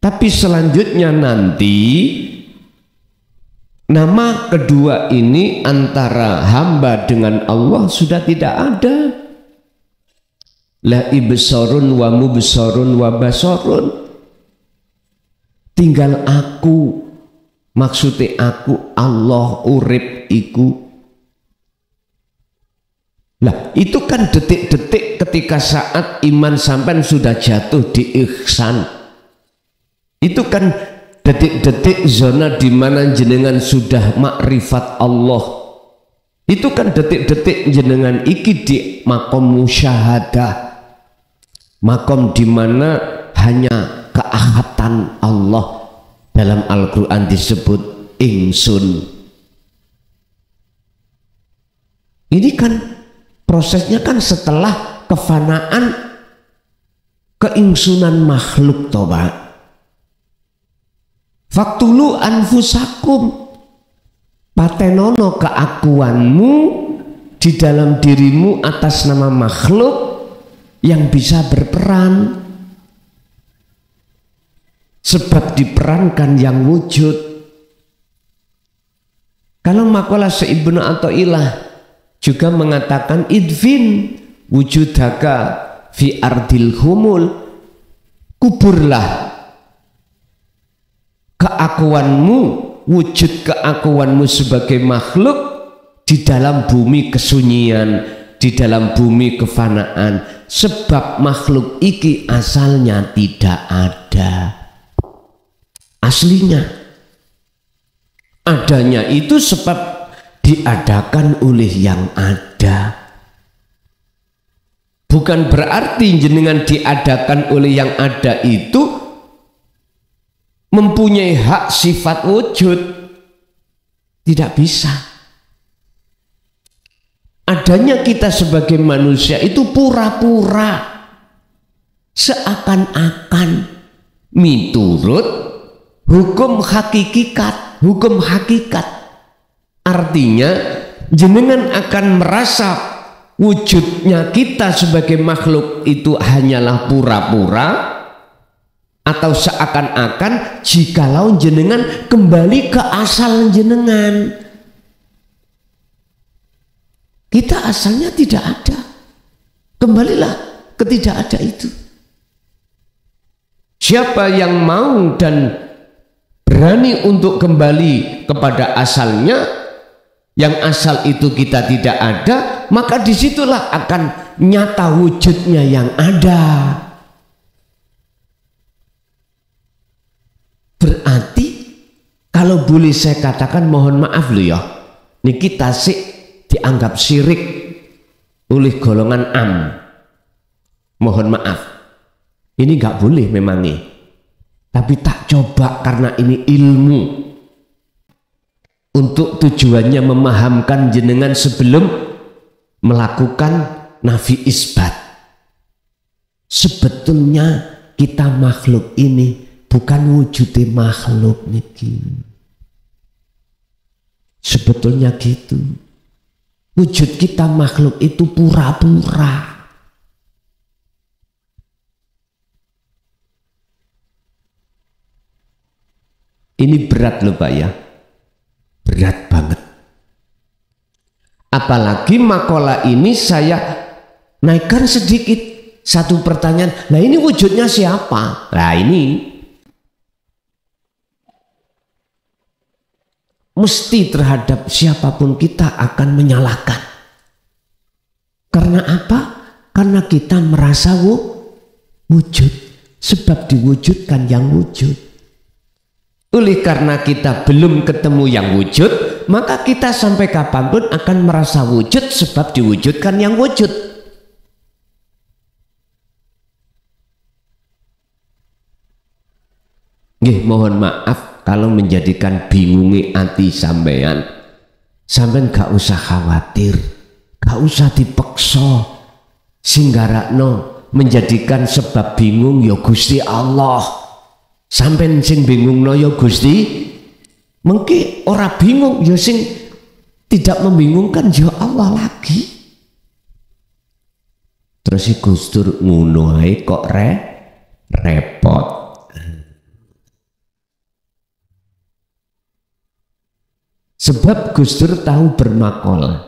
Tapi selanjutnya nanti nama kedua ini antara hamba dengan Allah sudah tidak ada. la ibsarun wa mubsarun wa basarun. Tinggal aku, maksudnya aku Allah urip iku. Lah itu kan detik-detik ketika saat iman sampean sudah jatuh di ihsan. Itu kan detik-detik zona di mana jenengan sudah makrifat Allah. Itu kan detik-detik jenengan iki di makom musyahadah. Makom di mana hanya keahatan Allah. Dalam Al-Quran disebut ingsun. Ini kan prosesnya kan setelah kefanaan keingsunan makhluk toba. Faktulu anfusakum, patenono keakuanmu di dalam dirimu atas nama makhluk yang bisa berperan. Sebab diperankan yang wujud. Kalau makalah Ibnu Athaillah juga mengatakan idfin wujudaka fi ardil humul, kuburlah keakuanmu, wujud keakuanmu sebagai makhluk di dalam bumi kesunyian, di dalam bumi kefanaan. Sebab makhluk iki asalnya tidak ada. Aslinya adanya itu sebab diadakan oleh yang ada. Bukan berarti jenengan diadakan oleh yang ada itu mempunyai hak sifat wujud. Tidak bisa. Adanya kita sebagai manusia itu pura-pura, seakan-akan miturut hukum hakikat, hukum hakikat. Artinya jenengan akan merasa wujudnya kita sebagai makhluk itu hanyalah pura-pura atau seakan-akan jikalau jenengan kembali ke asal jenengan. Kita asalnya tidak ada. Kembalilah ke tidak ada itu. Siapa yang mau dan berani untuk kembali kepada asalnya, yang asal itu kita tidak ada, maka disitulah akan nyata wujudnya yang ada. Berarti kalau boleh saya katakan, mohon maaf loh ya, niki tasik dianggap syirik oleh golongan am. Mohon maaf, ini nggak boleh memangnya. Tapi tak coba karena ini ilmu, untuk tujuannya memahamkan jenengan sebelum melakukan nafi isbat. Sebetulnya kita makhluk ini bukan wujudnya makhluk niki. Sebetulnya gitu. Wujud kita makhluk itu pura-pura. Ini berat loh Pak ya, berat banget. Apalagi makalah ini saya naikkan sedikit satu pertanyaan. Nah ini wujudnya siapa? Nah ini mesti terhadap siapapun kita akan menyalahkan. Karena apa? Karena kita merasa wujud, sebab diwujudkan yang wujud. Oleh karena kita belum ketemu yang wujud, maka kita sampai kapanpun akan merasa wujud sebab diwujudkan yang wujud. Nggih, mohon maaf kalau menjadikan bingungi hati sampean. Sampean gak usah khawatir, gak usah dipeksa. Singgarakno menjadikan sebab bingung ya Gusti Allah. Sampai sing bingung no ya Gusti, mungkin orang bingung ya sing tidak membingungkan ya Allah lagi. Terus si Gustur ngono ae kok repot. Sebab Gustur tahu bermakola,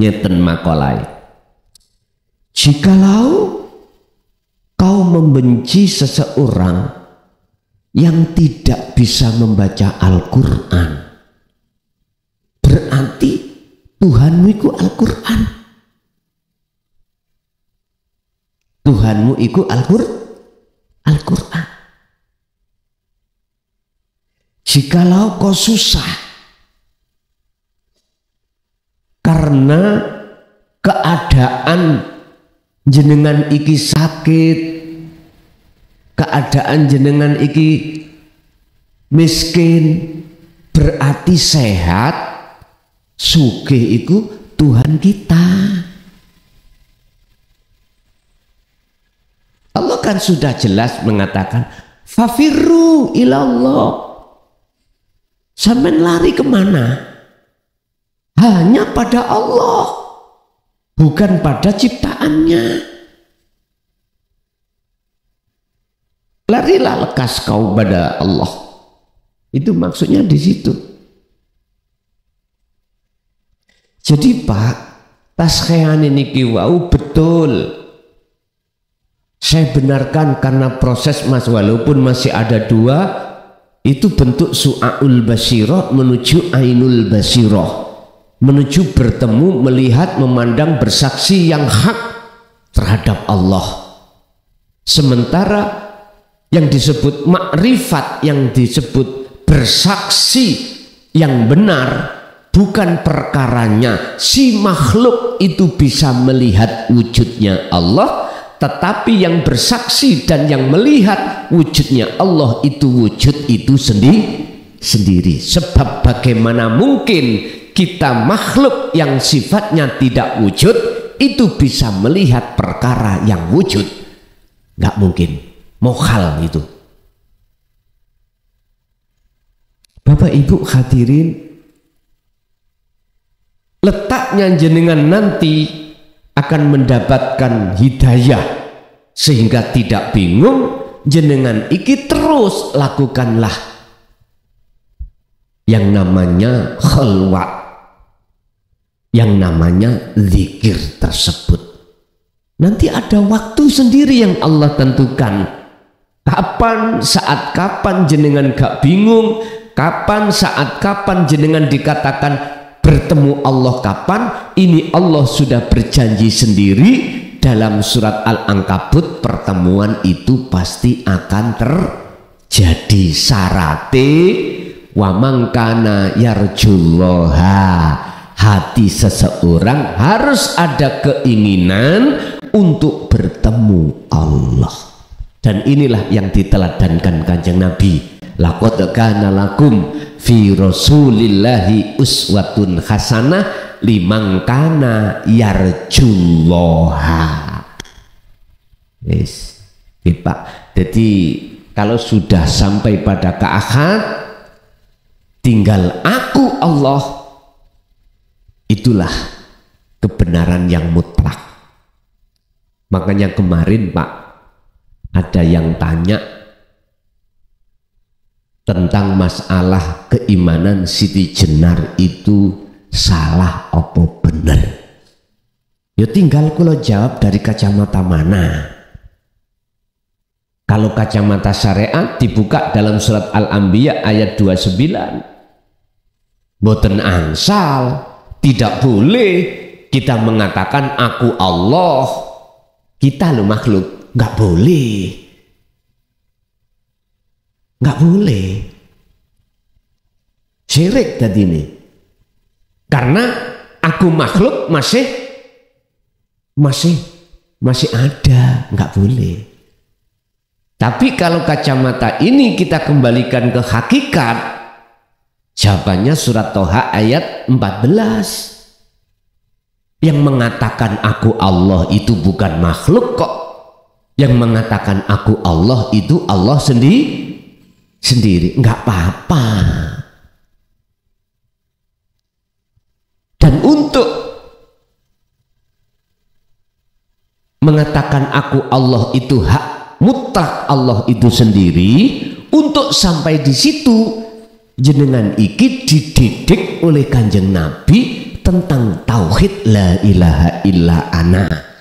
nyeten makolai. jikalau kau membenci seseorang yang tidak bisa membaca Al-Quran, berarti Tuhanmu itu Al-Quran. Tuhanmu itu Al-Quran. Jikalau kau susah karena keadaan jenengan iki sakit, keadaan jenengan iki miskin, berarti sehat, sugih iku Tuhan kita. Allah kan sudah jelas mengatakan fafirru ilallah. Sampai lari kemana? Hanya pada Allah, bukan pada ciptaannya. Larilah lekas kau pada Allah. Itu maksudnya di situ. Jadi Pak, taskehan ini kiwau betul. Saya benarkan karena proses Mas, walaupun masih ada dua, itu bentuk su'aul basirah menuju ainul basirah, menuju bertemu, melihat, memandang, bersaksi yang hak terhadap Allah. Sementara yang disebut makrifat, yang disebut bersaksi yang benar, bukan perkaranya si makhluk itu bisa melihat wujudnya Allah, tetapi yang bersaksi dan yang melihat wujudnya Allah itu wujud itu sendiri. Sebab bagaimana mungkin kita makhluk yang sifatnya tidak wujud itu bisa melihat perkara yang wujud? Nggak mungkin, mohal itu. Bapak Ibu hadirin, letaknya jenengan nanti akan mendapatkan hidayah sehingga tidak bingung, jenengan iki terus lakukanlah yang namanya khalwat, yang namanya zikir tersebut. Nanti ada waktu sendiri yang Allah tentukan. Kapan, saat kapan jenengan gak bingung, kapan, saat kapan jenengan dikatakan bertemu Allah kapan, ini Allah sudah berjanji sendiri dalam surat Al-Ankabut, pertemuan itu pasti akan terjadi. Syarate wa mangkana yarjullaha, hati seseorang harus ada keinginan untuk bertemu Allah. Dan inilah yang diteladankan Kanjeng Nabi. Laqad kana lakum fi rasulillahi uswatun hasanah liman kana yarjullaha. Yes. Pak. Jadi kalau sudah sampai pada keakhir, tinggal aku Allah, itulah kebenaran yang mutlak. Makanya kemarin Pak, ada yang tanya tentang masalah keimanan Siti Jenar itu salah apa benar. Ya tinggal kula jawab dari kacamata mana. Kalau kacamata syariat dibuka dalam surat Al-Anbiya ayat 29. Boten angsal, tidak boleh kita mengatakan aku Allah, kita lo makhluk, nggak boleh. Nggak boleh, syirik tadi ini, karena aku makhluk masih ada, nggak boleh. Tapi kalau kacamata ini kita kembalikan ke hakikat, jawabannya surat Toha ayat 14 yang mengatakan aku Allah itu bukan makhluk kok, yang mengatakan aku Allah itu Allah sendiri, nggak apa-apa. Dan untuk mengatakan aku Allah itu hak mutlak Allah itu sendiri, untuk sampai di situ jenengan iki dididik oleh Kanjeng Nabi tentang tauhid la ilaha illa ana.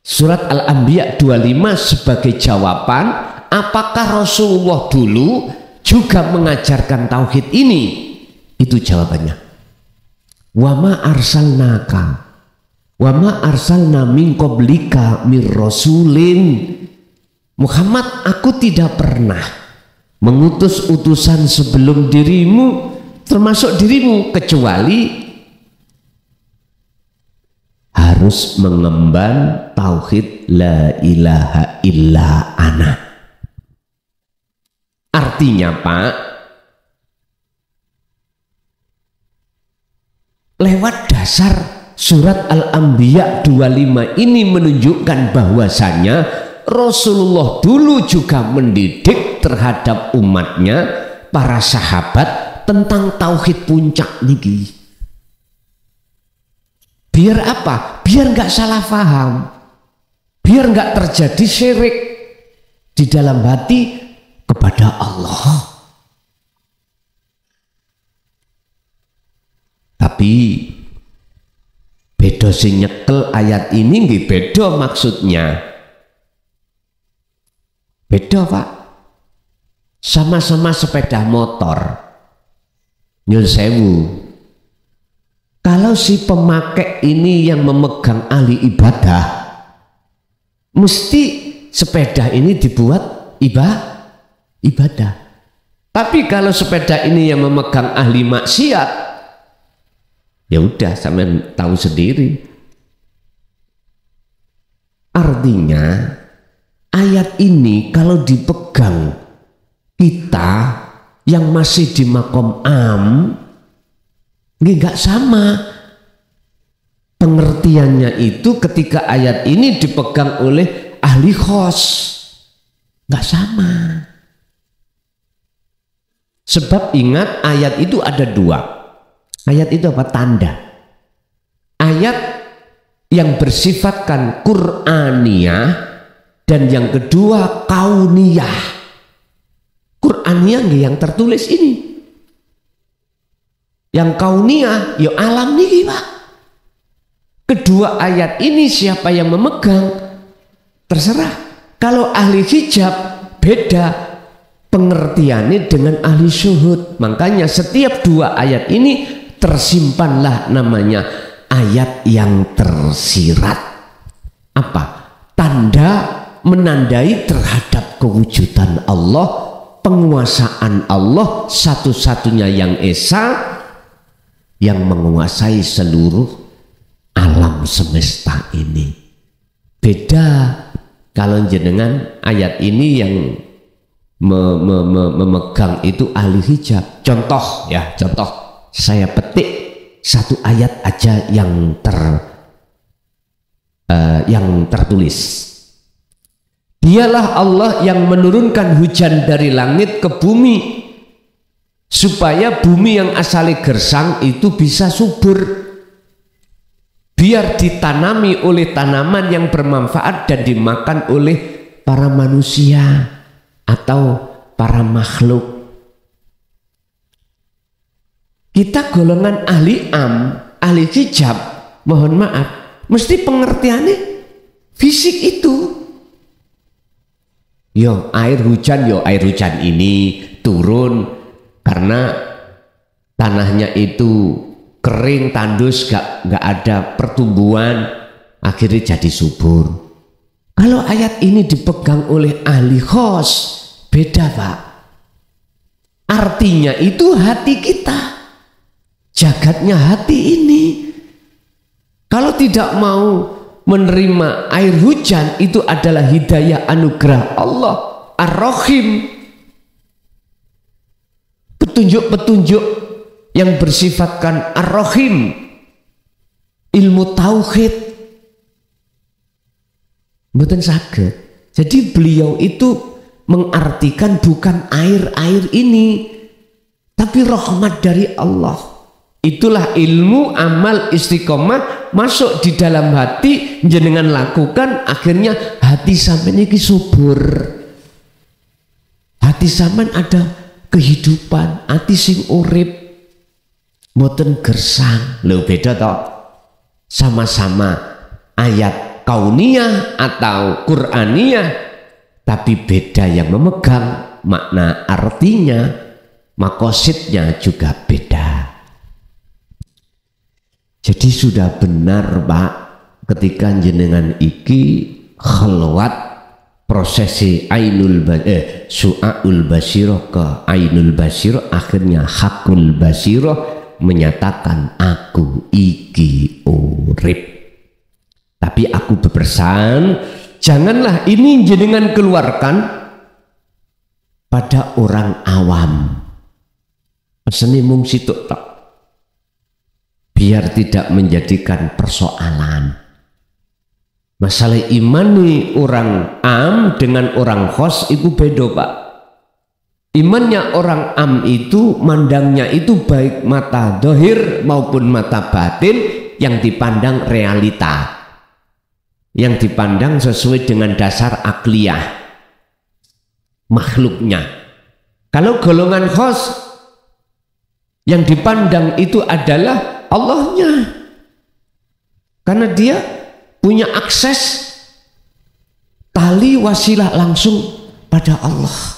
Surat Al-Anbiya 25 sebagai jawaban, apakah Rasulullah dulu juga mengajarkan tauhid ini? Itu jawabannya. Wa ma arsalnaka wa ma arsalna min qablika mir rasulin. Muhammad, aku tidak pernah mengutus utusan sebelum dirimu, termasuk dirimu, kecuali harus mengemban tauhid la ilaha illa ana. Artinya Pak, lewat dasar surat Al-Anbiya 25 ini menunjukkan bahwasanya Rasulullah dulu juga mendidik terhadap umatnya, para sahabat, tentang tauhid puncak niki. Biar apa? Biar nggak salah paham, biar nggak terjadi syirik di dalam hati kepada Allah. Tapi beda sing nyekel ayat ini nggih beda maksudnya. Beda Pak. Sama-sama sepeda motor. Nyun sewu. Kalau si pemakai ini yang memegang ahli ibadah, mesti sepeda ini dibuat ibadah. Tapi kalau sepeda ini yang memegang ahli maksiat, ya udah sampean tahu sendiri. Artinya ayat ini kalau dipegang kita yang masih di makom am, nggak sama pengertiannya itu ketika ayat ini dipegang oleh ahli khos, nggak sama. Sebab ingat ayat itu ada dua. Ayat itu apa? Tanda. Ayat yang bersifatkan Qur'aniyah dan yang kedua kauniyah. Qur'aniyah yang tertulis ini. Yang kauniyah, ya alam nih Pak. Kedua ayat ini siapa yang memegang? Terserah. Kalau ahli hijab beda pengertiannya dengan ahli syuhud. Makanya setiap dua ayat ini tersimpanlah namanya ayat yang tersirat. Apa? Tanda menandai terhadap kewujudan Allah, penguasaan Allah satu-satunya yang esa, yang menguasai seluruh alam semesta ini. Beda kalau jenengan ayat ini yang memegang itu ahli hijab. Contoh ya, contoh saya petik satu ayat aja yang tertulis. Dialah Allah yang menurunkan hujan dari langit ke bumi supaya bumi yang asalnya gersang itu bisa subur, biar ditanami oleh tanaman yang bermanfaat dan dimakan oleh para manusia atau para makhluk. Kita golongan ahli am, ahli hijab, mohon maaf, mesti pengertiannya fisik itu. Yo air hujan ini turun karena tanahnya itu kering, tandus, gak ada pertumbuhan, akhirnya jadi subur. Kalau ayat ini dipegang oleh ahli khos, beda Pak. Artinya itu hati kita, jagatnya hati ini. Kalau tidak mau menerima air hujan, itu adalah hidayah anugerah Allah Ar-Rahim. Petunjuk-petunjuk yang bersifatkan Ar-Rahim, ilmu tauhid, mboten saged. Jadi beliau itu mengartikan bukan air-air ini, tapi rahmat dari Allah. Itulah ilmu amal istiqomah masuk di dalam hati, jenengan lakukan, akhirnya hati sampean iki subur. Hati sampean ada kehidupan, hati sing urip, mboten gersang. Lho beda toh. Sama-sama ayat kauniyah atau Qur'aniyah, tapi beda yang memegang makna artinya, makosidnya juga beda. Jadi sudah benar Pak, ketika jenengan iki khalwat prosesi su'aul basiroh ke ainul basiroh, akhirnya hakul basiroh menyatakan aku iki urip. Tapi aku berpesan, janganlah ini jenengan keluarkan pada orang awam. Peseni mung situk tok, biar tidak menjadikan persoalan. Masalah imani orang am dengan orang khos itu beda Pak. Imannya orang am itu mandangnya itu baik mata dohir maupun mata batin, yang dipandang realita, yang dipandang sesuai dengan dasar akliyah makhluknya. Kalau golongan khos, yang dipandang itu adalah Allahnya, karena dia punya akses tali wasilah langsung pada Allah.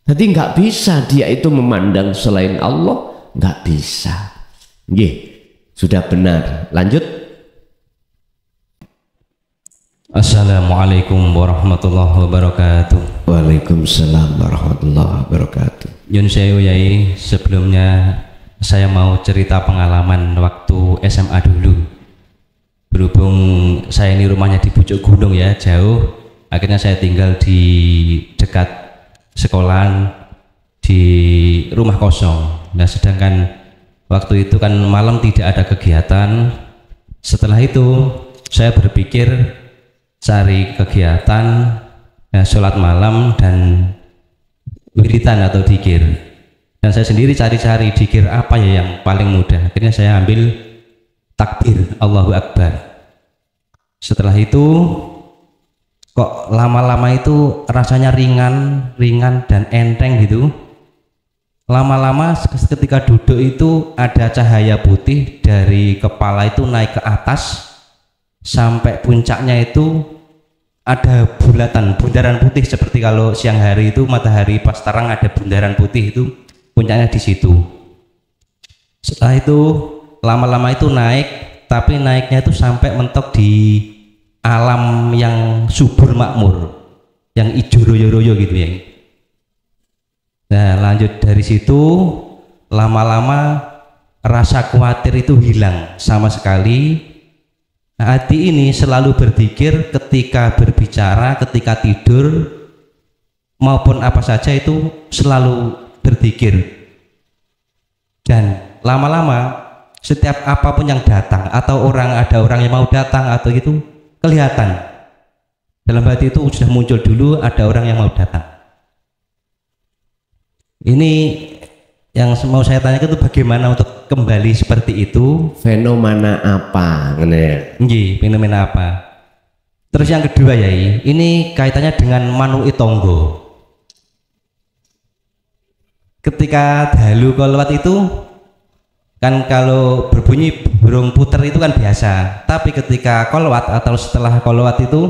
Jadi nggak bisa dia itu memandang selain Allah, nggak bisa. Nggih, sudah benar. Lanjut. Assalamualaikum warahmatullahi wabarakatuh. Waalaikumsalam warahmatullahi wabarakatuh. Yun sewu Yai, sebelumnya saya mau cerita pengalaman waktu SMA dulu. Berhubung saya ini rumahnya di pucuk gunung ya, jauh, akhirnya saya tinggal di dekat sekolahan di rumah kosong. Nah, sedangkan waktu itu kan malam tidak ada kegiatan. Setelah itu saya berpikir cari kegiatan, sholat malam dan wiridan atau dzikir. Dan saya sendiri cari-cari dzikir apa ya yang paling mudah. Akhirnya saya ambil takbir Allahu Akbar. Setelah itu kok lama-lama itu rasanya ringan dan enteng gitu. Lama-lama ketika duduk itu ada cahaya putih dari kepala itu naik ke atas sampai puncaknya itu ada bundaran putih, seperti kalau siang hari itu matahari pas terang ada bundaran putih, itu puncaknya di situ. Setelah itu lama-lama itu naik, tapi naiknya itu sampai mentok di alam yang subur makmur, yang ijo royo-royo gitu ya. Nah, lanjut dari situ lama-lama rasa khawatir itu hilang sama sekali. Nah, hati ini selalu berzikir ketika berbicara, ketika tidur maupun apa saja itu selalu berzikir. Dan lama-lama setiap apapun yang datang atau ada orang yang mau datang atau itu kelihatan dalam hati itu sudah muncul dulu ada orang yang mau datang. Ini yang mau saya tanyakan itu bagaimana untuk kembali seperti itu? Fenomena apa? Nggih, fenomena apa? Terus yang kedua Yai, ini kaitannya dengan Manu Itonggo. Ketika dalu kolwat itu kan kalau berbunyi burung puter itu kan biasa, tapi ketika kolwat atau setelah kolwat itu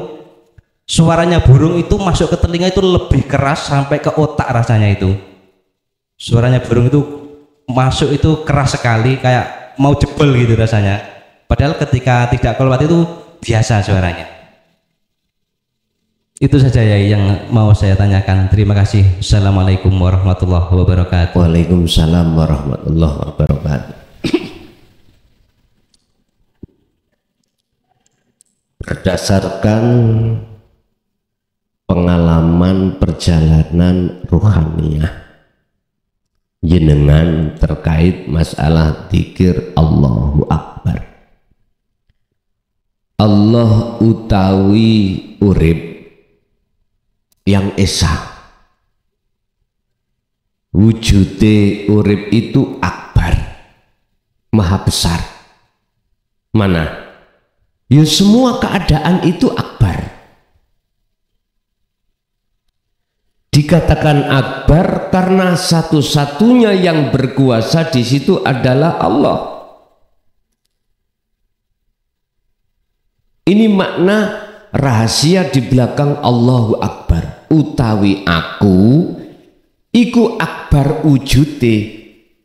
suaranya burung itu masuk ke telinga itu lebih keras sampai ke otak rasanya itu. Suaranya burung itu masuk itu keras sekali, kayak mau jebol gitu rasanya. Padahal ketika tidak kolwat itu biasa suaranya. Itu saja ya yang mau saya tanyakan. Terima kasih. Assalamualaikum warahmatullahi wabarakatuh. Waalaikumsalam warahmatullahi wabarakatuh. Berdasarkan pengalaman perjalanan ruhaniyah jenengan terkait masalah dzikir Allahu Akbar, Allah utawi urip yang esa, wujude urip itu akbar, maha besar. Mana? Ya semua keadaan itu akbar. Dikatakan akbar karena satu-satunya yang berkuasa di situ adalah Allah. Ini makna rahasia di belakang Allahu Akbar utawi aku iku akbar wujute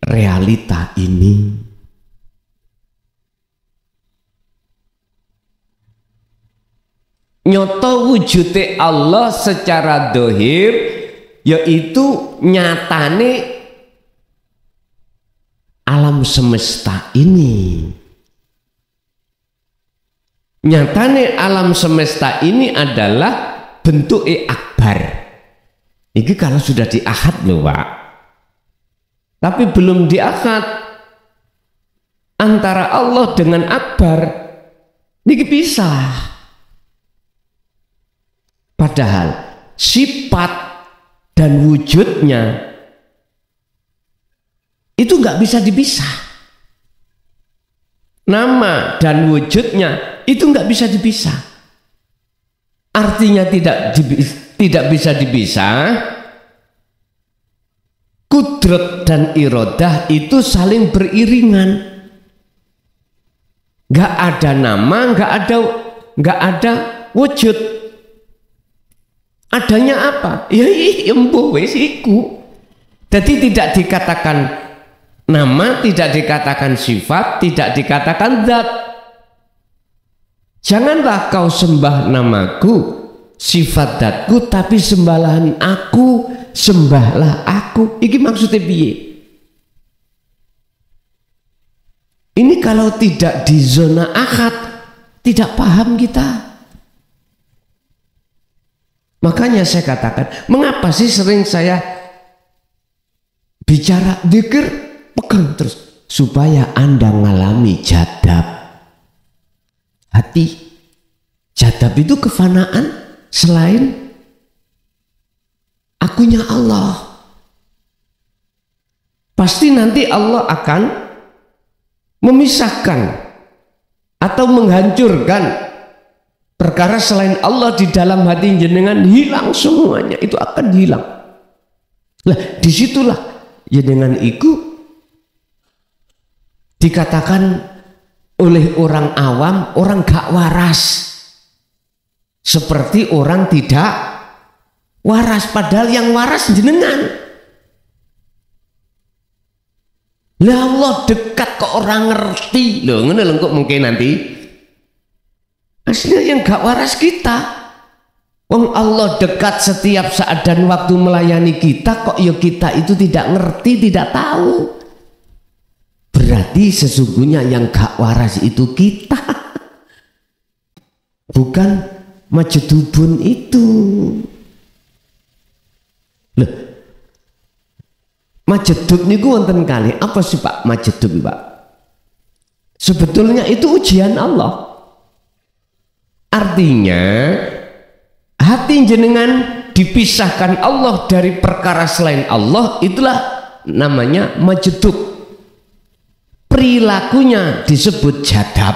realita ini. Nyoto wujute Allah secara dohir yaitu nyatane alam semesta ini. Nyatane alam semesta ini adalah bentuk akbar. Ini kalau sudah diakad loh Pak. Tapi belum diakad antara Allah dengan akbar. Ini pisah. Padahal sifat dan wujudnya itu nggak bisa dipisah. Nama dan wujudnya itu nggak bisa dipisah. Artinya tidak bisa dipisah. Kudrat dan iradah itu saling beriringan. Nggak ada nama, nggak ada wujud. Adanya apa? Ya embuh wis iku. Jadi tidak dikatakan nama, tidak dikatakan sifat, tidak dikatakan zat. Janganlah kau sembah namaku, sifat zatku, tapi sembahlah aku, sembahlah aku. Iki maksudnya piye? Ini kalau tidak di zona akad, tidak paham kita. Makanya saya katakan, mengapa sih sering saya bicara dzikir, pegang terus supaya Anda mengalami jadab hati. Jadab itu kefanaan selain akunya Allah. Pasti nanti Allah akan memisahkan atau menghancurkan perkara selain Allah di dalam hati jenengan, hilang semuanya, itu akan hilang. Lah disitulah jenengan itu dikatakan oleh orang awam, orang gak waras, seperti orang tidak waras, padahal yang waras jenengan. Lah Allah dekat kok orang ngerti loh, ngono kok mungkin nanti aslinya yang gak waras kita. Wong Allah dekat setiap saat dan waktu melayani kita, kok ya kita itu tidak ngerti, tidak tahu. Berarti sesungguhnya yang gak waras itu kita, bukan majedubun itu. Loh, majedub niku wonten kali apa sih Pak majedub Pak? Sebetulnya itu ujian Allah. Artinya hati jenengan dipisahkan Allah dari perkara selain Allah, itulah namanya majedub. Perilakunya disebut jadab.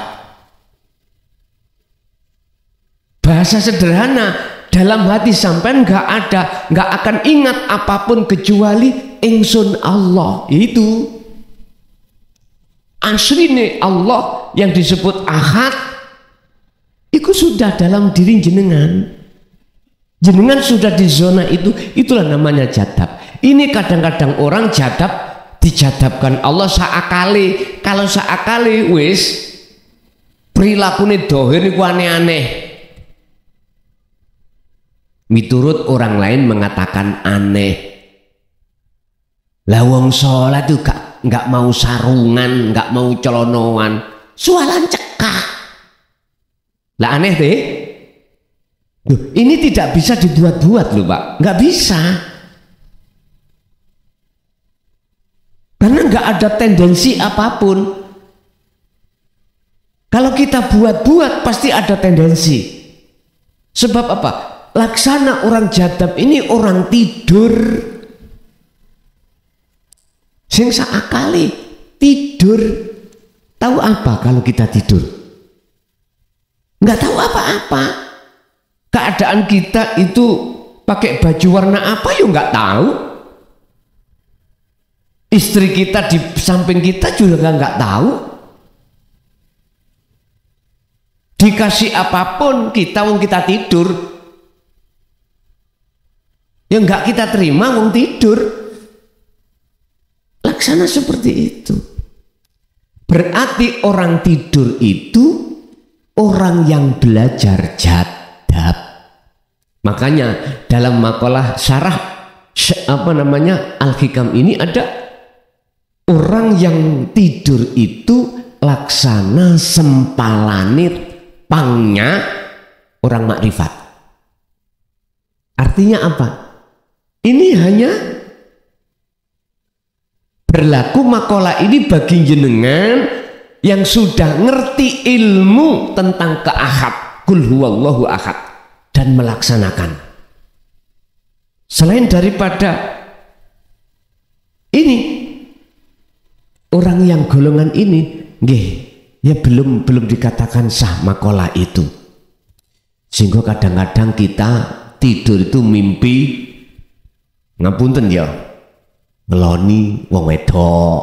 Bahasa sederhana, dalam hati sampean nggak akan ingat apapun kecuali ingsun Allah. Itu asline Allah yang disebut ahad itu sudah dalam diri jenengan. Jenengan sudah di zona itu, itulah namanya jadab. Ini kadang-kadang orang jadab, dijadabkan Allah saakali. Kalau saakali wis perilakunya dohir iku aneh-aneh. Miturut orang lain mengatakan aneh. Lah wong sholat itu nggak mau sarungan, nggak mau celonoan, sualan cekak. Lah aneh deh. Loh, ini tidak bisa dibuat-buat loh Pak, nggak bisa. Karena nggak ada tendensi apapun. Kalau kita buat-buat pasti ada tendensi. Sebab apa? Laksana orang jadab ini orang tidur. Sing saakali tidur. Tahu apa kalau kita tidur? Nggak tahu apa-apa. Keadaan kita itu pakai baju warna apa ya nggak tahu. Istri kita di samping kita juga nggak tahu. Dikasih apapun kita wong kita tidur, yang enggak kita terima wong tidur. Laksana seperti itu. Berarti orang tidur itu orang yang belajar jadab. Makanya dalam makalah syarah Al-Hikam ini ada orang yang tidur itu laksana sempalanit pangnya orang makrifat. Artinya apa? Ini hanya berlaku makalah ini bagi jenengan yang sudah ngerti ilmu tentang keahad, kul huwallahu ahad, dan melaksanakan. Selain daripada ini, orang yang golongan ini ya belum dikatakan sah makalah itu. Sehingga kadang-kadang kita tidur itu mimpi ngapunten ya, ngeloni wong wedok,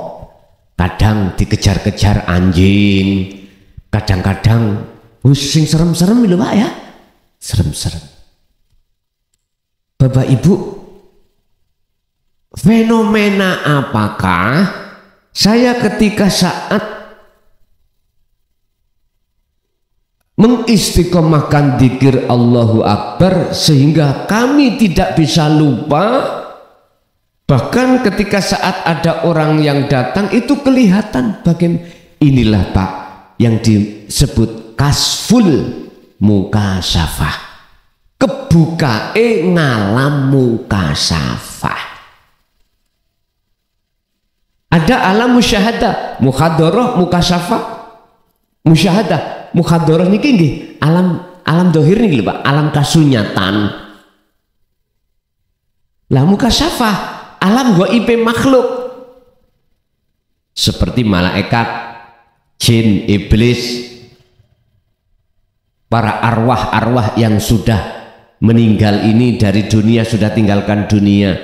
kadang dikejar-kejar anjing, kadang-kadang sing serem-serem lho Pak ya, serem-serem. Bapak Ibu, fenomena apakah saya ketika saat mengistiqomahkan dzikir Allahu Akbar sehingga kami tidak bisa lupa, bahkan ketika saat ada orang yang datang itu kelihatan bagaimana. Inilah Pak yang disebut kasful mukasyafah, kebukae ngalam mukasyafah. Ada alam musyahadah, mukhadharah, mukasyafah, musyahadah. Mukhadharah niki nggih alam dohir niki lho Pak, alam kasunyatan. Lah mukasyafah alam ghaibe makhluk seperti malaikat, jin, iblis, para arwah-arwah yang sudah meninggal ini dari dunia, sudah tinggalkan dunia.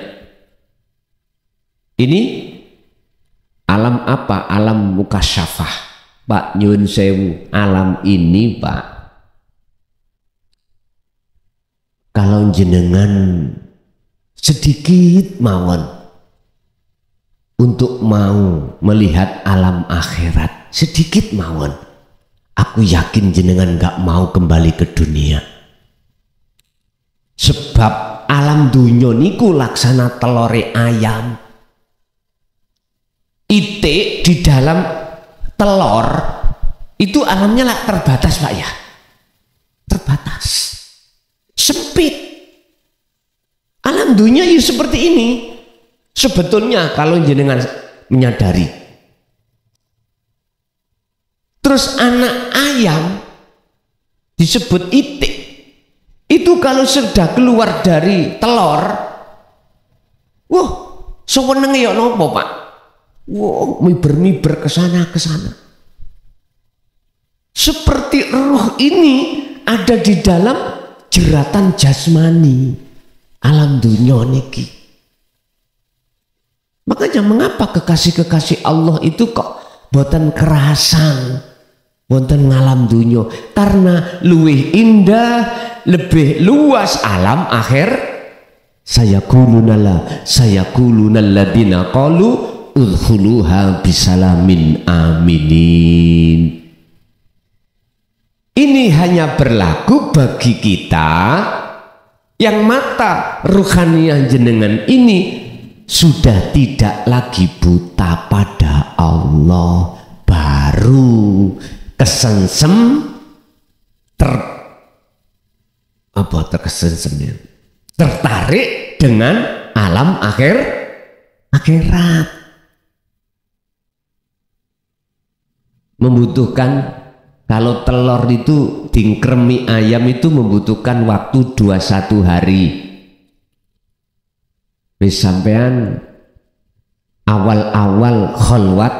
Ini alam apa? Alam mukasyafah. Pak nyun sewu, alam ini Pak, kalau jenengan sedikit mawon untuk mau melihat alam akhirat, sedikit mawon, aku yakin jenengan gak mau kembali ke dunia. Sebab alam dunya niku laksana telore ayam. Itik di dalam telur itu alamnya lah terbatas Pak ya, terbatas, sempit. Alam dunia ya seperti ini sebetulnya kalau jenengan menyadari. Terus anak ayam disebut itik, itu kalau sudah keluar dari telur, wah sewenenge ya nopo Pak. Wow, miber-miber ke sana. Seperti ruh ini ada di dalam jeratan jasmani alam dunia niki. Makanya mengapa kekasih-kekasih Allah itu kok boten kerasan, boten ngalam dunia? Karena luwih indah, lebih luas alam akhir. Sayakuluna alladziina qalu udkhuluha bisalamin aminin. Ini hanya berlaku bagi kita yang mata ruhaniyah jenengan ini sudah tidak lagi buta pada Allah, baru kesengsem tertarik dengan alam akhirat. Membutuhkan, kalau telur itu dingkremi ayam itu membutuhkan waktu 21 hari. Wis sampean awal-awal kholwat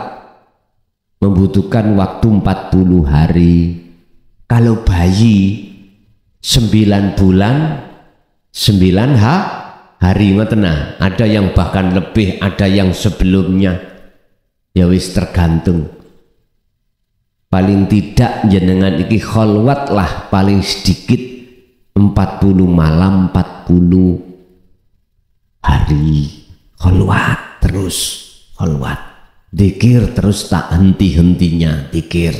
membutuhkan waktu 40 hari. Kalau bayi 9 bulan 9 hari ngoten. Ada yang bahkan lebih, ada yang sebelumnya. Ya wis tergantung. paling tidak jenengan iki kholwat lah paling sedikit 40 malam 40 hari kholwat terus, kholwat dikir terus tak henti-hentinya dikir,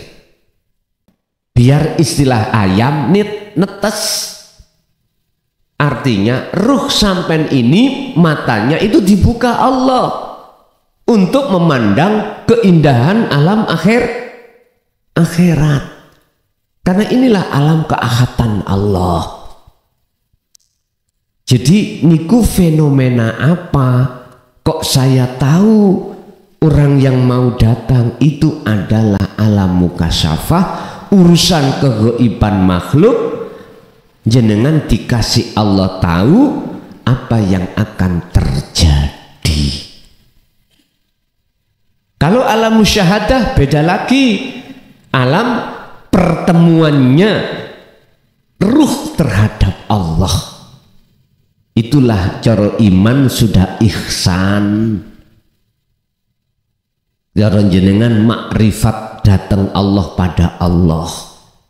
biar istilah ayam netes, artinya ruh sampean ini matanya itu dibuka Allah untuk memandang keindahan alam akhirat, karena inilah alam keahatan Allah. Jadi niku fenomena apa kok saya tahu orang yang mau datang itu adalah alam mukasyafah, urusan kegaiban makhluk, jenengan dikasih Allah tahu apa yang akan terjadi. Kalau alam musyahadah beda lagi, alam pertemuannya ruh terhadap Allah. Itulah cara iman sudah ihsan. Cara jenengan makrifat datang Allah pada Allah.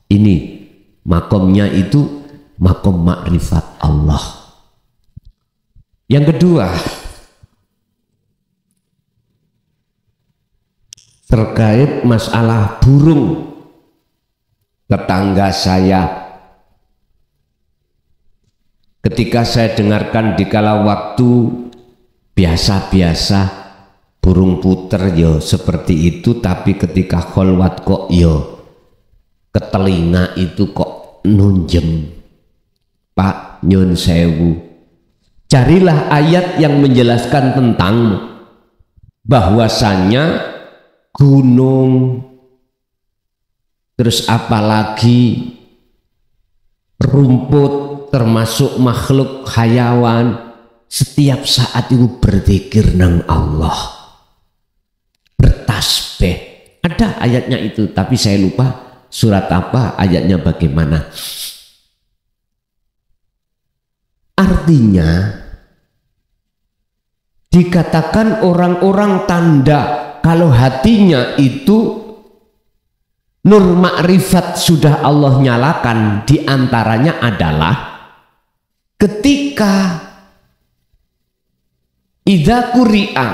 Ini makomnya itu makom makrifat Allah. Yang kedua, terkait masalah burung tetangga saya. Ketika saya dengarkan di kala waktu biasa-biasa burung puter yo seperti itu, tapi ketika kholwat kok yo ke telinga itu kok nunjem. Pak nyun sewu, carilah ayat yang menjelaskan tentang bahwasanya gunung, terus apalagi rumput, termasuk makhluk hayawan setiap saat itu berzikir nang Allah, bertasbih. Ada ayatnya itu, tapi saya lupa surat apa, ayatnya bagaimana. Artinya dikatakan orang-orang tanda kalau hatinya itu nur makrifat sudah Allah nyalakan, diantaranya adalah ketika idza quri'a,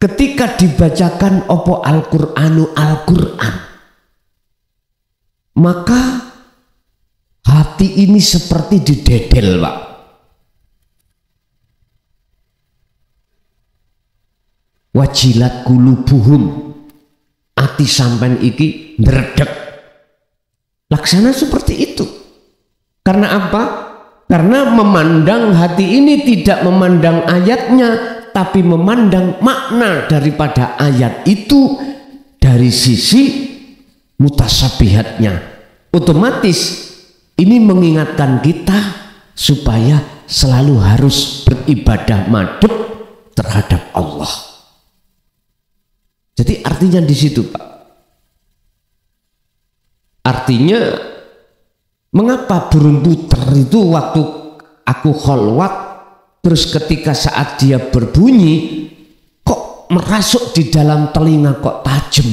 ketika dibacakan opo Al-Qur'anu Al-Qur'an, maka hati ini seperti didedel, Pak. Wajilat qulubuhum, hati sampean iki ndredeg. Laksana seperti itu. Karena apa? Karena memandang hati ini tidak memandang ayatnya, tapi memandang makna daripada ayat itu dari sisi mutasabihatnya. Otomatis ini mengingatkan kita supaya selalu harus beribadah madhep terhadap Allah. Jadi artinya di situ, Pak. Artinya mengapa burung puter itu waktu aku kholwat, terus ketika saat dia berbunyi kok merasuk di dalam telinga, kok tajam.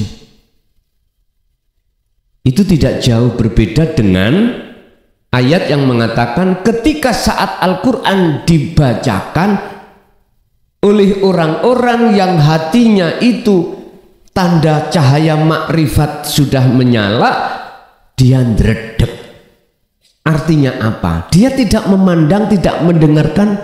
Itu tidak jauh berbeda dengan ayat yang mengatakan ketika saat Al-Quran dibacakan oleh orang-orang yang hatinya itu tanda cahaya makrifat sudah menyala, dia ndredeg. Artinya apa? Dia tidak memandang, tidak mendengarkan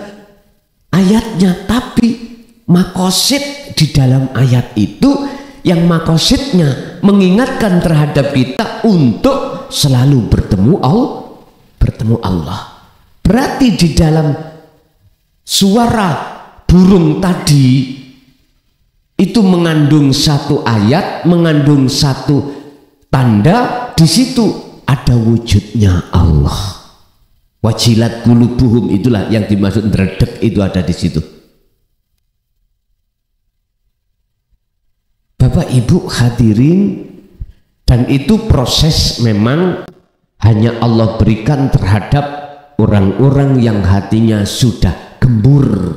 ayatnya, tapi makosid di dalam ayat itu, yang makosidnya mengingatkan terhadap kita untuk selalu bertemu Allah. Berarti di dalam suara burung tadi itu mengandung satu ayat, mengandung satu tanda. Di situ ada wujudnya Allah. Wajilat qulubuhum, itulah yang dimaksud ndredeg, itu ada di situ. Bapak Ibu hadirin, dan itu proses memang hanya Allah berikan terhadap orang-orang yang hatinya sudah gembur,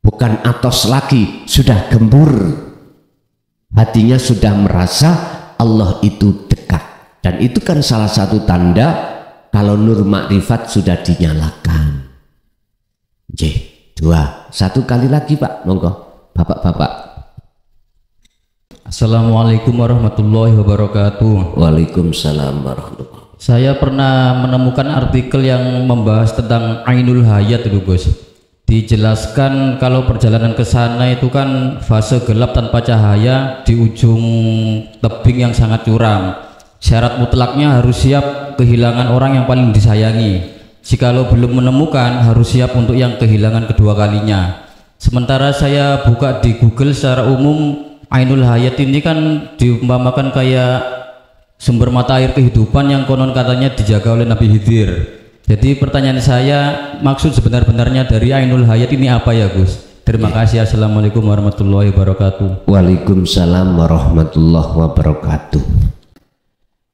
bukan atos lagi, sudah gembur. hatinya sudah merasa Allah itu dekat. Dan itu kan salah satu tanda kalau nur makrifat sudah dinyalakan. Dua, satu kali lagi Pak, monggo bapak-bapak. Assalamualaikum warahmatullahi wabarakatuh. Waalaikumsalam warahmatullahi. Saya pernah menemukan artikel yang membahas tentang Ainul Hayat itu Gus. Dijelaskan kalau perjalanan ke sana itu kan fase gelap tanpa cahaya di ujung tebing yang sangat curam. Syarat mutlaknya harus siap kehilangan orang yang paling disayangi. Jikalau belum menemukan, harus siap untuk yang kehilangan kedua kalinya. Sementara saya buka di Google secara umum, Ainul Hayat ini kan diumpamakan kayak sumber mata air kehidupan yang konon katanya dijaga oleh Nabi Khidir. Jadi pertanyaan saya, maksud sebenar-benarnya dari Ainul Hayat ini apa ya Gus? Terima kasih. Assalamualaikum warahmatullahi wabarakatuh. Waalaikumsalam warahmatullahi wabarakatuh.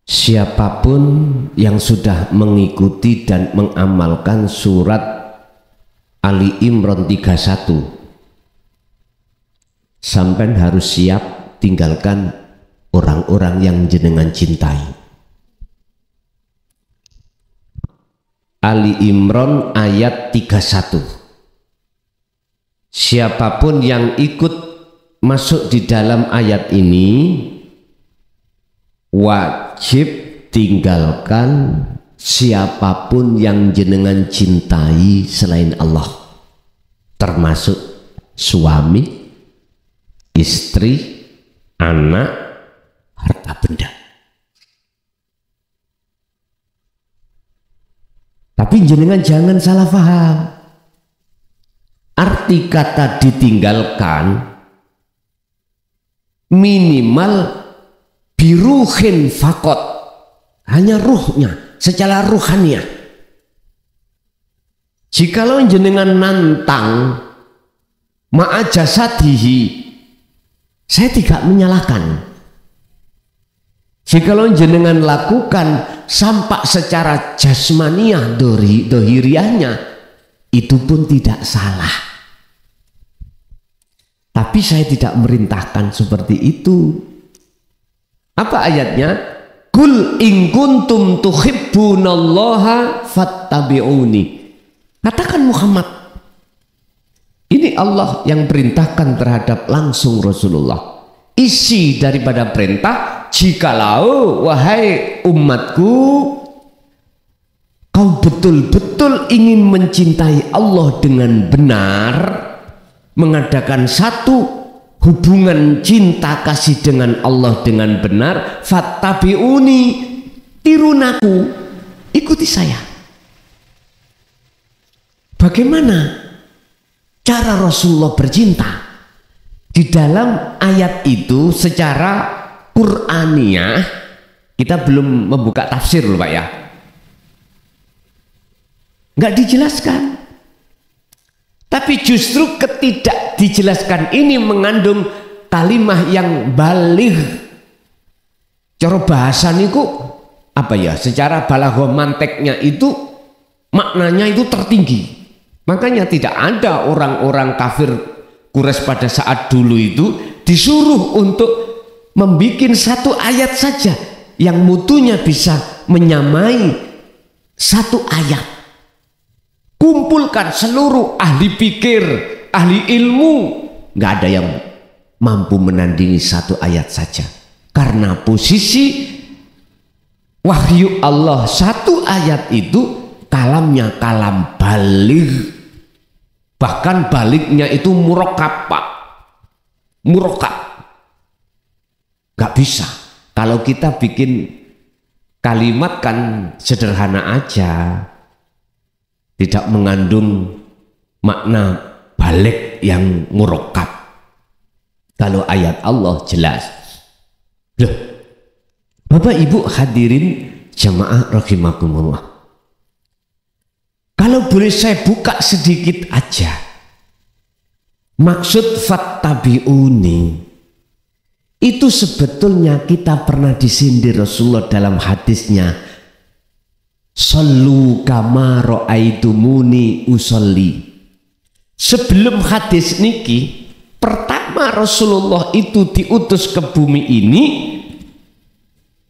Siapapun yang sudah mengikuti dan mengamalkan surat Ali Imran 31, sampai harus siap tinggalkan orang-orang yang jenengan cintai. Ali Imran ayat 31. Siapapun yang ikut masuk di dalam ayat ini wajib tinggalkan siapapun yang jenengan cintai selain Allah, termasuk suami, istri, anak, harta benda. Tapi jenengan jangan salah paham. Arti kata ditinggalkan minimal biruhin fakot, hanya ruhnya, secara ruhaniah. Jikalau jenengan nantang ma'a jasadihi, saya tidak menyalahkan. Jikalau jenengan lakukan sampai secara jasmaniah dohiriahnya, itu pun tidak salah. Tapi saya tidak merintahkan seperti itu. Apa ayatnya? Kul in kuntum tuhibbunallaha fattabi'uni. Katakan Muhammad, ini Allah yang perintahkan terhadap langsung Rasulullah. Isi daripada perintah, jikalau wahai umatku, kau betul-betul ingin mencintai Allah dengan benar, mengadakan satu hubungan cinta kasih dengan Allah dengan benar, fattabi'uni, tirunaku, ikuti saya. Bagaimana cara Rasulullah bercinta? Di dalam ayat itu secara Qur'aniyah, kita belum membuka tafsir loh Pak ya, nggak dijelaskan. Tapi justru ketidak dijelaskan ini mengandung kalimah yang baligh. Cara bahasa niku apa ya? Secara balaghah manteknya itu maknanya itu tertinggi. Makanya tidak ada orang-orang kafir Quraisy pada saat dulu itu disuruh untuk membuat satu ayat saja yang mutunya bisa menyamai satu ayat. Kumpulkan seluruh ahli pikir, ahli ilmu, nggak ada yang mampu menandingi satu ayat saja. Karena posisi wahyu Allah satu ayat itu kalamnya kalam baligh, bahkan baliknya itu murakkab Pak, murakkab. Nggak bisa. Kalau kita bikin kalimat kan sederhana aja, tidak mengandung makna balik yang murakkab. Kalau ayat Allah jelas. Loh, Bapak Ibu hadirin jamaah rahimakumullah, kalau boleh saya buka sedikit aja maksud fattabi'uni itu, sebetulnya kita pernah disindir Rasulullah dalam hadisnya, sallu kama ra'aitumuni usolli. Sebelum hadis niki pertama Rasulullah itu diutus ke bumi ini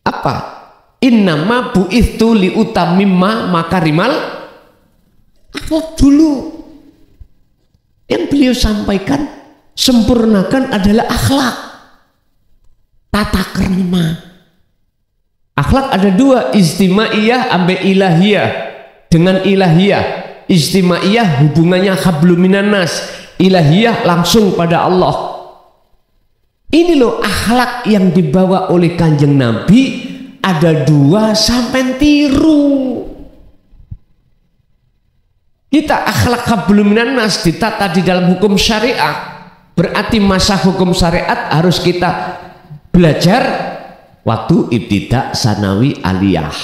apa? Innama bu'ithu liutamimma makarimal akhlak. Dulu yang beliau sampaikan, sempurnakan adalah akhlak, tata krama. Akhlak ada dua, istimaiyah ambe ilahiyah. Dengan ilahiyah, istimaiyah hubungannya hablum minan nas, ilahiyah langsung pada Allah. Ini loh akhlak yang dibawa oleh Kanjeng Nabi, ada dua, sampai tiru. Kita akhlak hablum minan nas ditata di dalam hukum syariat, berarti masa hukum syariat harus kita belajar waktu ibtidak, sanawi, aliyah.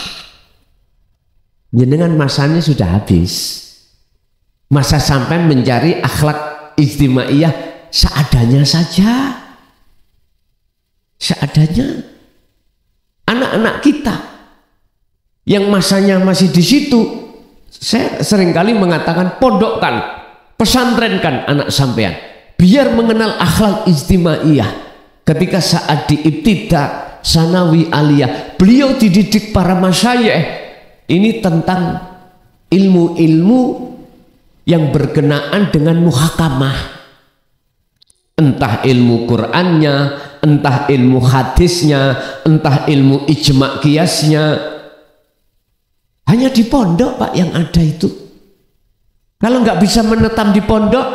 Jenengan masanya sudah habis. Masa sampai mencari akhlak istimaiyah seadanya saja. Seadanya. Anak-anak kita yang masanya masih di situ, saya seringkali mengatakan pondokkan, pesantrenkan anak sampean biar mengenal akhlak istimaiyah. Ketika saat di ibtidak, sanawi, aliyah, beliau dididik para masyayikh ini tentang ilmu-ilmu yang berkenaan dengan muhakamah, entah ilmu Qur'annya, entah ilmu hadisnya, entah ilmu ijma' qiyasnya. Hanya di pondok Pak yang ada itu. Kalau nggak bisa menetam di pondok,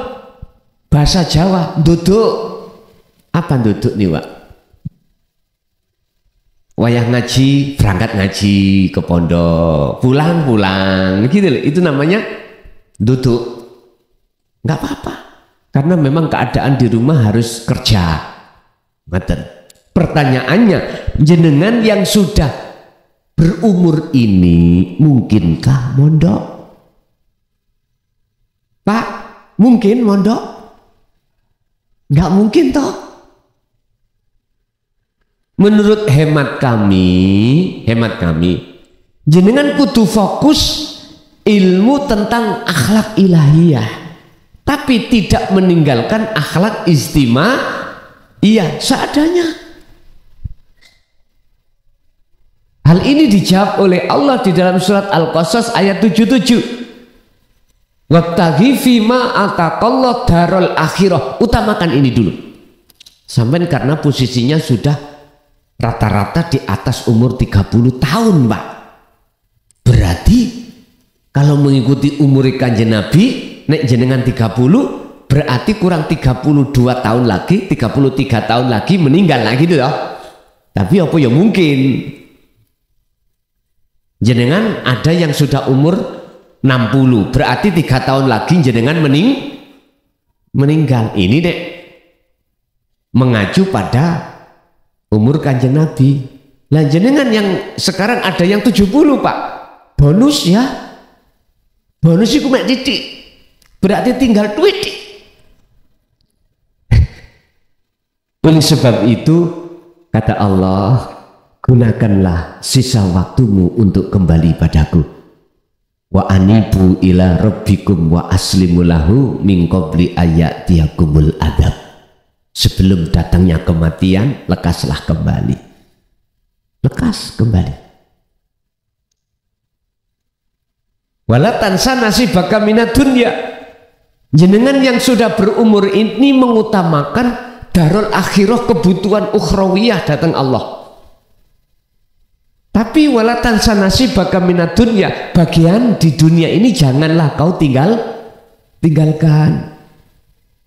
bahasa Jawa duduk. Apa duduk nih Pak? Wayah ngaji, berangkat ngaji ke pondok, pulang gitu loh. Itu namanya duduk. Nggak apa-apa, karena memang keadaan di rumah harus kerja. Pertanyaannya, jenengan yang sudah berumur ini mungkinkah mondok? Pak, mungkin mondok? Nggak mungkin toh. Menurut hemat kami, jenengan kudu fokus ilmu tentang akhlak ilahiyah, tapi tidak meninggalkan akhlak istimaiyah seadanya. Hal ini dijawab oleh Allah di dalam surat Al-Qasas ayat 77. Wabtaghi fima ataqallah darul akhirah. Utamakan ini dulu. Sampai karena posisinya sudah rata-rata di atas umur 30 tahun Pak. Berarti kalau mengikuti umur Kanjeng Nabi, nek jenengan 30, berarti kurang 32 tahun lagi, 33 tahun lagi meninggal lagi gitu loh. Tapi apa ya mungkin jenengan ada yang sudah umur 60, berarti 3 tahun lagi jenengan meninggal. Ini dek mengacu pada umur Kanjeng Nabi. Lah jenengan yang sekarang ada yang 70 Pak, bonus ya, bonus itu mek titik, berarti tinggal duit. Oleh sebab itu kata Allah, gunakanlah sisa waktumu untuk kembali padaku. Wa anibu ila rabbikum wa aslimu lahu min qabli ayatiyakumul adab. Sebelum datangnya kematian, lekaslah kembali. Lekas kembali. Wala tansa nasibaka minad dunya. Jenengan yang sudah berumur ini mengutamakan darul akhirah, kebutuhan ukhrawiyah datang Allah. Tapi wala tansa nasibaka minad dunya, bagian di dunia ini janganlah kau tinggalkan.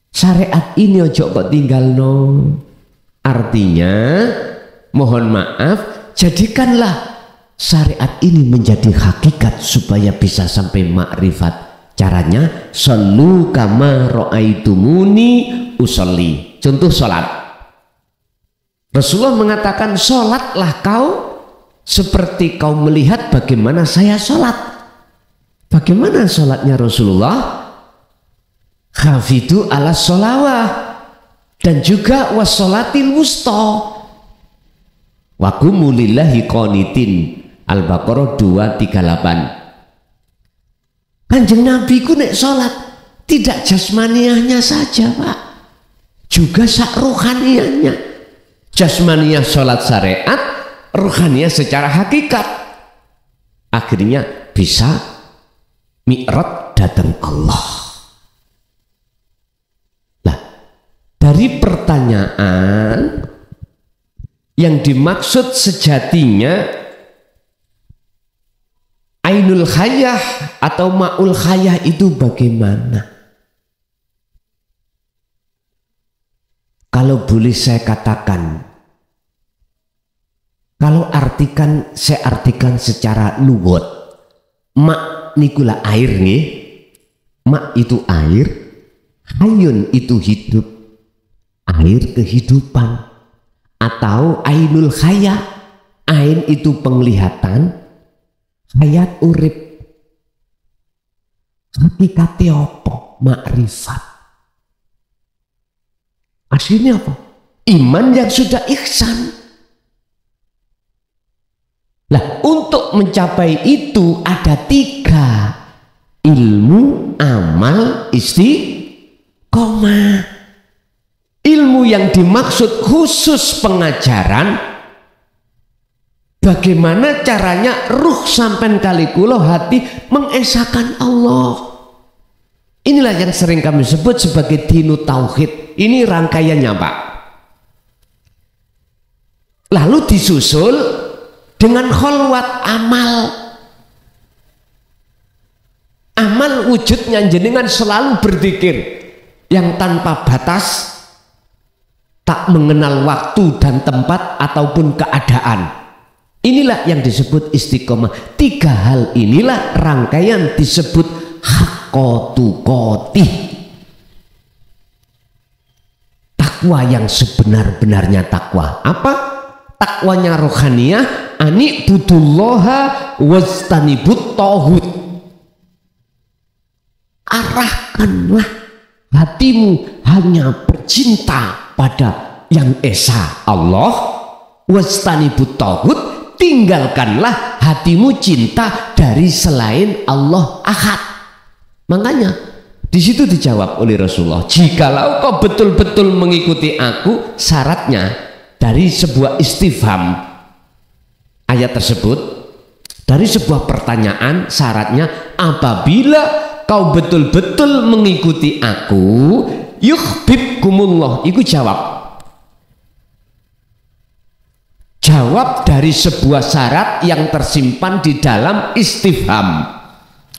Syariat ini ojo kok tinggal no. Artinya mohon maaf, jadikanlah syariat ini menjadi hakikat supaya bisa sampai makrifat. Caranya sallu kama ra'aitumuni usolli. Contoh sholat, Rasulullah mengatakan sholatlah kau seperti kau melihat bagaimana saya sholat. Bagaimana sholatnya Rasulullah? Hafidu ala sholawah, dan juga wassolatil wusta waqumu lillahi qanitin. Al-Baqarah 238. Kanjeng Nabi ku nek sholat tidak jasmaniahnya saja Pak, juga sak rohanianya. Jasmaniyah sholat syariat, rohaniyah secara hakikat. Akhirnya bisa mi'raj datang Allah. Nah, dari pertanyaan yang dimaksud sejatinya ainul hayah atau ma'ul hayah itu bagaimana? Kalau boleh saya katakan, kalau saya artikan secara luwet, mak nikulah air nih, mak itu air, hayun itu hidup, air kehidupan, atau ainul hayah, ain itu penglihatan, hayat urip. Hakikatnya apa? Makrifat. Aslinya apa? Iman yang sudah ihsan. Nah, untuk mencapai itu ada 3: ilmu, amal, istiqomah. Ilmu yang dimaksud khusus pengajaran, bagaimana caranya ruh sampai kali kulo hati mengesahkan Allah. Inilah yang sering kami sebut sebagai dinu tauhid. Ini rangkaiannya, Pak. Lalu disusul dengan kholwat amal. Amal wujudnya jenengan selalu berzikir yang tanpa batas, tak mengenal waktu dan tempat ataupun keadaan. Inilah yang disebut istiqomah. 3 hal inilah rangkaian disebut haqqatuqatih. Takwa yang sebenar-benarnya takwa. Apa? Takwanya rohaniyah, ani budullaha wastanibut tauhid. Arahkanlah hatimu hanya bercinta pada yang esa Allah, wastanibut tauhid, tinggalkanlah hatimu cinta dari selain Allah ahad. Makanya di situ dijawab oleh Rasulullah, jikalau kau betul-betul mengikuti aku, syaratnya dari sebuah istifham ayat tersebut, dari sebuah pertanyaan, syaratnya apabila kau betul-betul mengikuti aku, yuhibbukumullah. Iku jawab dari sebuah syarat yang tersimpan di dalam istifham.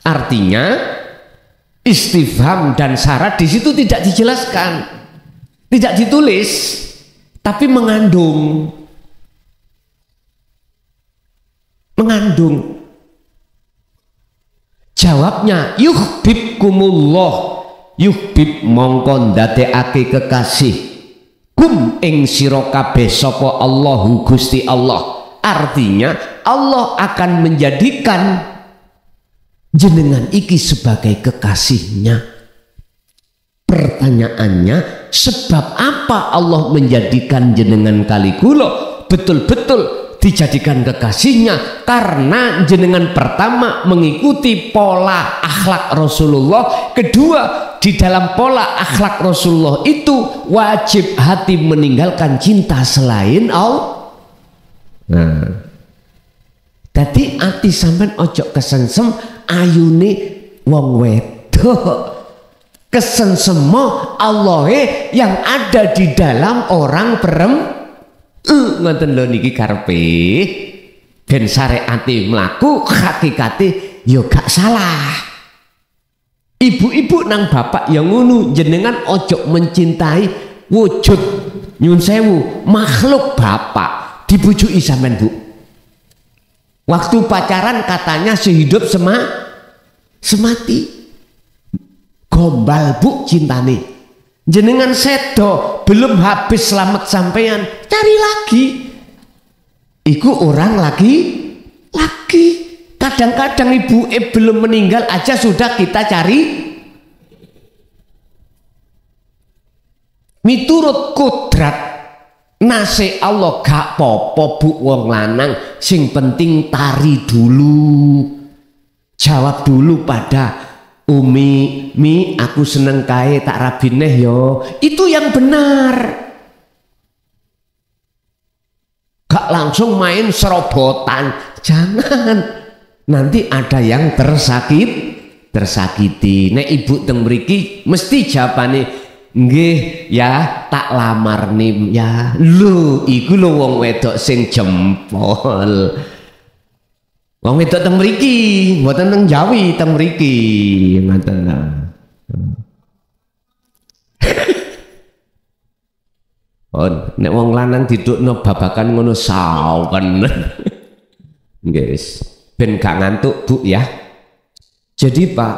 Artinya istifham dan syarat di situ tidak dijelaskan, tidak ditulis, tapi mengandung. Jawabnya yuhibbukumullah, yuhbib mongko ndadekake kekasih, kum ing sira kabeh sapa Allahu Gusti Allah. Artinya Allah akan menjadikan jenengan iki sebagai kekasihnya. Pertanyaannya, sebab apa Allah menjadikan jenengan kali kula betul-betul dijadikan kekasihnya? Karena jenengan pertama mengikuti pola akhlak Rasulullah, kedua di dalam pola akhlak Rasulullah itu wajib hati meninggalkan cinta selain Allah. Nah, jadi hati sampean ojo kesengsem ayune wong wedok, kesensemo Allah yang ada di dalam orang ngoten lho niki karepe ben syariate mlaku, hakikate yo gak salah. Ibu-ibu nang bapak yang ngono, jenengan ojo mencintai wujud nyun sewu makhluk bapak dibujuki sampean Bu. Waktu pacaran katanya sehidup semati. Gombal Bu cintane. Jenengan sedo belum habis selamat sampean, cari lagi. Iku orang lagi. Kadang-kadang ibu belum meninggal aja sudah kita cari. Miturut kodrat nase Allah gak popo Bu wong lanang, sing penting tari dulu, jawab dulu pada Umi, Mi, aku seneng kae tak rabineh yo. Itu yang benar. Gak langsung main serobotan. Jangan. Nanti ada yang tersakiti. Nek ibu teng mriki mesti jawabane nggih ya tak lamar nim ya. Lho, iku lho wong wedok sing jempol. Wong wedok teng mriki, mboten teng Jawi, teng mriki. Ngoten. Oh, nek wong lanang didukno babakan ngono sawen. Guys, ben gak ngantuk Bu ya. Jadi Pak,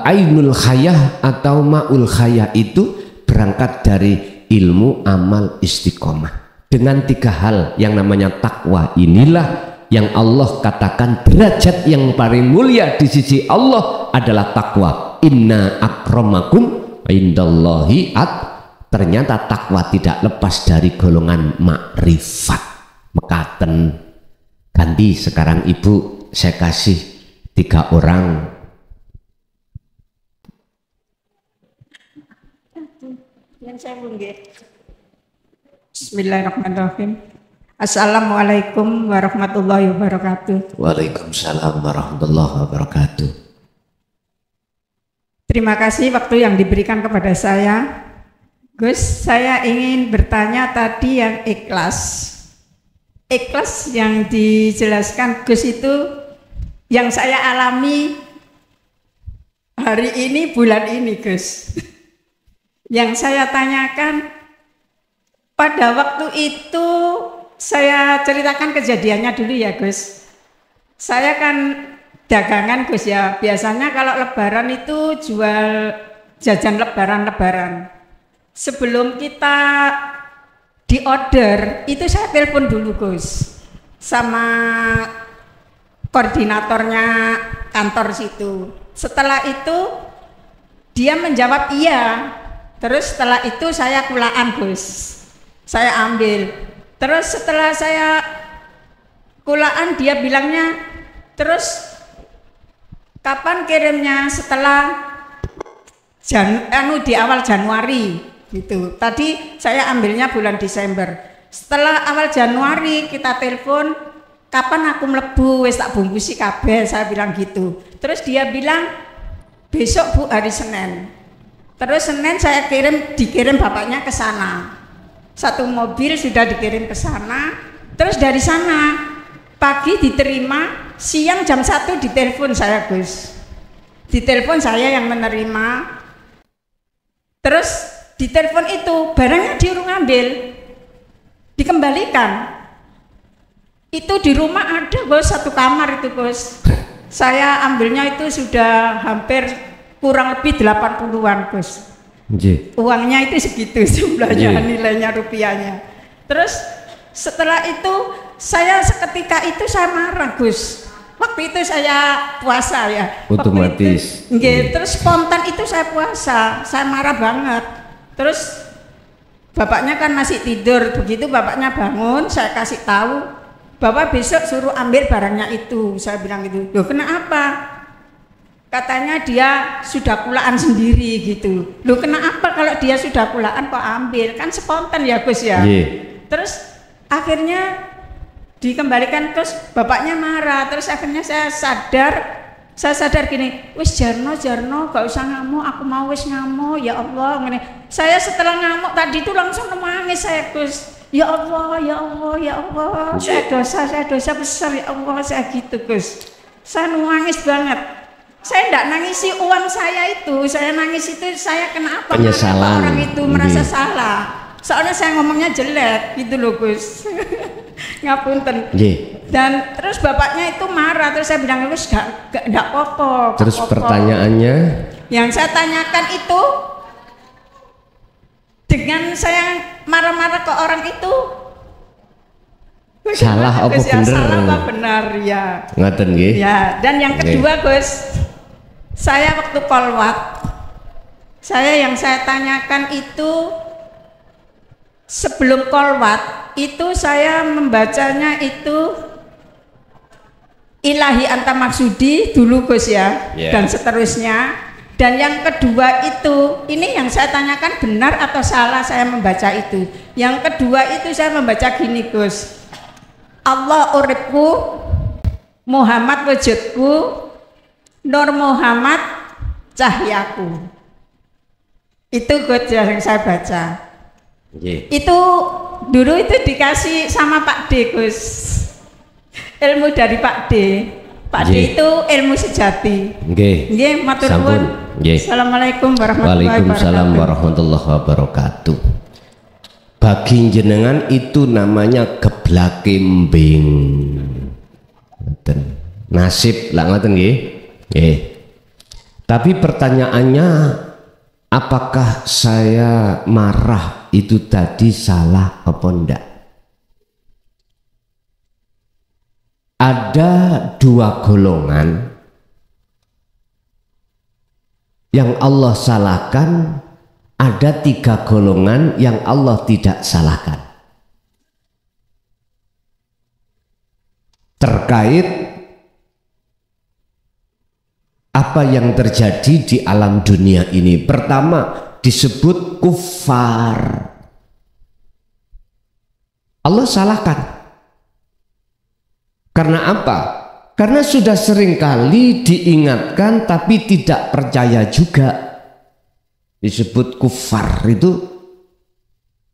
ainul khayah atau ma'ul khayah itu berangkat dari ilmu, amal, istiqomah. Dengan 3 hal yang namanya takwa inilah yang Allah katakan derajat yang paling mulia di sisi Allah adalah takwa. Inna akramakum indallahi ternyata takwa tidak lepas dari golongan makrifat. Mekaten ganti sekarang ibu, saya kasih 3 orang. Bismillahirrahmanirrahim. Assalamualaikum warahmatullahi wabarakatuh. Waalaikumsalam warahmatullahi wabarakatuh. Terima kasih waktu yang diberikan kepada saya. Gus, saya ingin bertanya tadi yang ikhlas. Ikhlas yang dijelaskan Gus itu yang saya alami hari ini, bulan ini Gus. Yang saya tanyakan pada waktu itu, saya ceritakan kejadiannya dulu ya Gus. Saya kan dagangan Gus ya. Biasanya kalau lebaran itu jual jajan lebaran-lebaran. Sebelum kita di order itu saya telepon dulu Gus sama koordinatornya kantor situ. Setelah itu dia menjawab iya. Terus setelah itu saya kulaan Gus. Saya ambil. Terus setelah saya kulaan dia bilangnya, terus kapan kirimnya? Setelah di awal Januari gitu. Tadi saya ambilnya bulan Desember. Setelah awal Januari kita telepon, kapan aku mlebu wis tak bungkusi kabeh, saya bilang gitu. Terus dia bilang besok Bu, hari Senin. Terus Senin saya dikirim bapaknya ke sana. 1 mobil sudah dikirim ke sana. Terus dari sana pagi diterima, siang jam 1 ditelepon saya Gus. Ditelepon saya yang menerima. Terus ditelepon itu barangnya diurung ngambil, dikembalikan. Itu di rumah ada Gus 1 kamar itu Gus. Saya ambilnya itu sudah hampir kurang lebih 80-an Gus. Uangnya itu segitu jumlahnya, nilainya rupiahnya. Terus setelah itu saya seketika itu saya marah Gus. Waktu itu saya puasa ya. Otomatis. Terus spontan itu saya puasa, saya marah banget. Terus bapaknya kan masih tidur, begitu bapaknya bangun saya kasih tahu, Bapak besok suruh ambil barangnya itu. Saya bilang gitu. Loh kenapa? Katanya dia sudah kulaan sendiri gitu. Loh kenapa kalau dia sudah kulaan kok ambil? Kan spontan ya Gus ya. Terus akhirnya dikembalikan, terus bapaknya marah. Terus akhirnya saya sadar gini, wis Jarno gak usah ngamuk, aku mau wis ngamuk ya Allah. Saya setelah ngamuk tadi itu langsung nangis saya Gus. Ya Allah, ya Allah, ya Allah, saya dosa besar ya Allah, saya gitu Gus. Saya nangis banget. Saya tidak nangisi uang saya itu, saya nangis itu saya kenapa orang itu merasa salah. Soalnya saya ngomongnya jelek gitu loh Gus. Ngapunten. Dan terus bapaknya itu marah, terus saya bilang wis gak apa-apa. Terus pertanyaannya? Yang saya tanyakan itu, dengan saya marah-marah ke orang itu, salah apa benar? Salah apa benar ya. Ngaten nggih. Ya, dan yang kedua Gus, saya waktu kolwat, yang saya tanyakan itu sebelum kolwat itu saya membacanya itu ilahi anta maksudi dulu Gus ya, dan seterusnya. Dan yang kedua itu, ini yang saya tanyakan benar atau salah saya membaca itu. Yang kedua itu saya membaca gini Gus, Allah uripku, Muhammad wujudku, Nur Muhammad cahyaku. Itu Gus yang saya baca. Itu dulu itu dikasih sama Pak D Gus, ilmu dari Pak D. Pak D itu ilmu sejati. Nggih, matur nuwun. Assalamualaikum warahmatullahi wabarakatuh. Waalaikumsalam warahmatullahi wabarakatuh. Bagi jenengan itu namanya geblake embing. Ngoten. Nasib lah ngoten nggih. Nggih. Tapi pertanyaannya, apakah saya marah itu tadi salah apa enggak? Ada dua golongan yang Allah salahkan, ada tiga golongan yang Allah tidak salahkan. Terkait apa yang terjadi di alam dunia ini, pertama disebut kufar. Allah salahkan. Karena apa? Karena sudah seringkali diingatkan tapi tidak percaya juga. Disebut kufar itu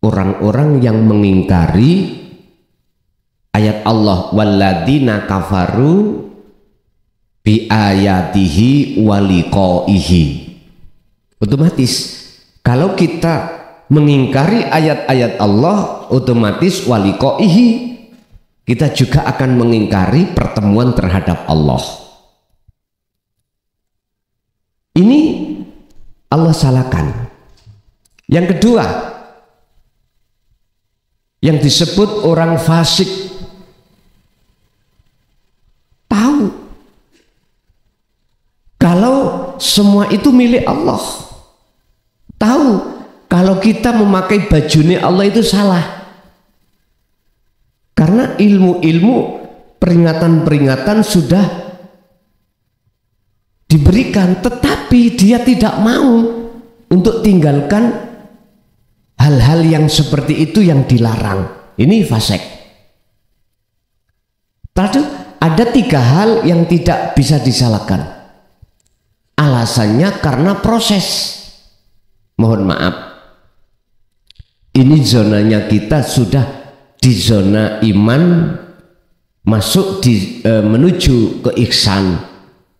orang-orang yang mengingkari ayat Allah, walladzina kafaru bi ayatihi waliqaihi. Otomatis kalau kita mengingkari ayat-ayat Allah, otomatis waliqaihi, kita juga akan mengingkari pertemuan terhadap Allah. Ini Allah salahkan. Yang kedua, yang disebut orang fasik, tahu kalau semua itu milik Allah, tahu kalau kita memakai bajunya Allah itu salah. Karena ilmu-ilmu peringatan-peringatan sudah diberikan, tetapi dia tidak mau untuk tinggalkan hal-hal yang seperti itu yang dilarang. Ini fasik. Lalu ada tiga hal yang tidak bisa disalahkan. Alasannya karena proses. Mohon maaf, ini zonanya kita sudah di zona iman, masuk di menuju ke ihsan,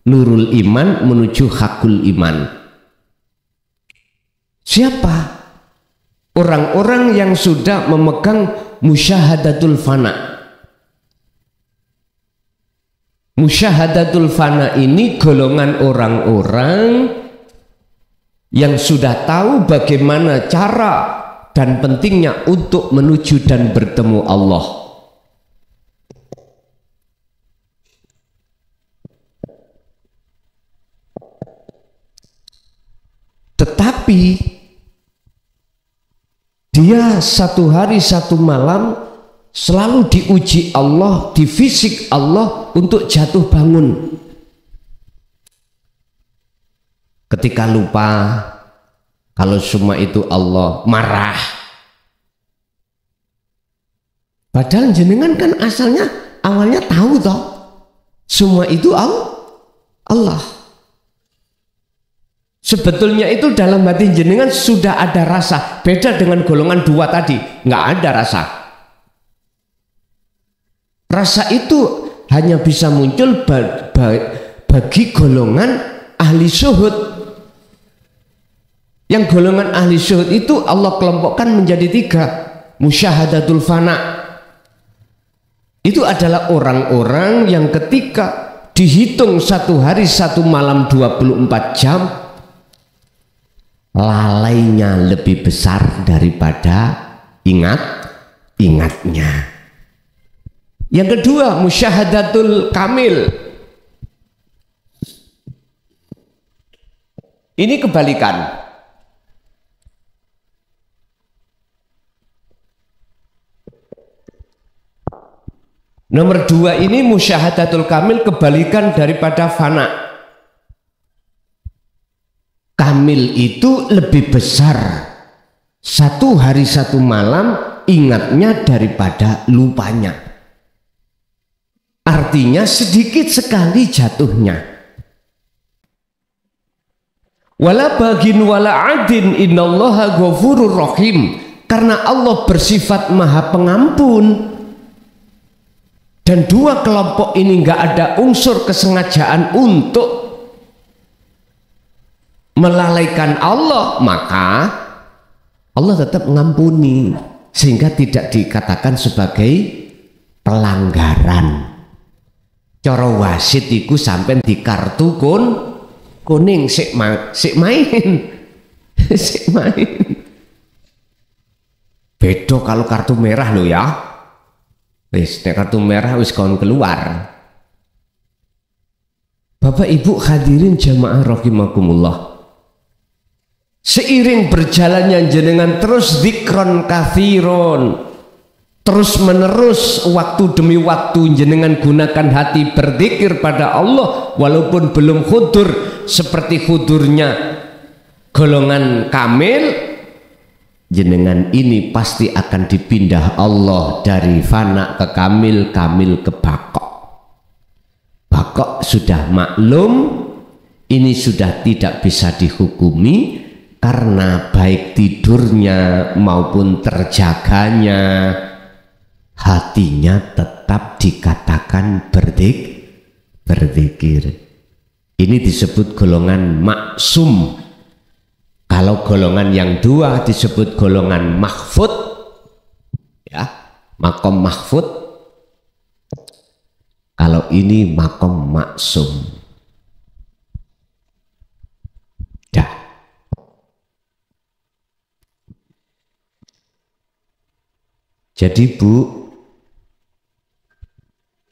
nurul iman menuju hakul iman. Siapa? Orang-orang yang sudah memegang musyahadatul fana. Musyahadatul fana ini golongan orang-orang yang sudah tahu bagaimana cara dan pentingnya untuk menuju dan bertemu Allah. Tetapi dia satu hari satu malam selalu diuji Allah, di fisik Allah untuk jatuh bangun. Ketika lupa kalau semua itu Allah, marah. Padahal jenengan kan asalnya awalnya tahu toh, semua itu Allah. Sebetulnya itu dalam hati jenengan sudah ada rasa. Beda dengan golongan dua tadi, nggak ada rasa. Rasa itu hanya bisa muncul bagi golongan ahli syuhud. Yang golongan ahli syuhud itu Allah kelompokkan menjadi tiga. Musyahadatul fana, itu adalah orang-orang yang ketika dihitung satu hari satu malam 24 jam, lalainya lebih besar daripada ingatnya. Yang kedua, musyahadatul kamil, ini kebalikan. Nomor 2 ini musyahadatul kamil, kebalikan daripada fana. Kamil itu lebih besar, 1 hari 1 malam ingatnya daripada lupanya. Artinya sedikit sekali jatuhnya. Wala bagin wala adin innallaha ghafurur rahim, karena Allah bersifat maha pengampun. Dan 2 kelompok ini nggak ada unsur kesengajaan untuk melalaikan Allah, maka Allah tetap mengampuni, sehingga tidak dikatakan sebagai pelanggaran. Cara wasit iku sampai di kartu kuning sik main sik main. Beda kalau kartu merah lo ya. Wis kartu merah wis kon keluar. Bapak Ibu hadirin jamaah rahimakumullah. Seiring berjalannya jenengan terus zikron katsiron, terus menerus waktu demi waktu jenengan gunakan hati berzikir pada Allah, walaupun belum khudur seperti khudurnya golongan kamil, jenengan ini pasti akan dipindah Allah dari fana ke kamil, kamil ke bakok. Bakok sudah maklum, ini sudah tidak bisa dihukumi, karena baik tidurnya maupun terjaganya hatinya tetap dikatakan berzikir. Ini disebut golongan maksum. Kalau golongan yang 2 disebut golongan mahfud, ya, makom mahfud. Kalau ini makom maksum. Dah. Jadi Bu,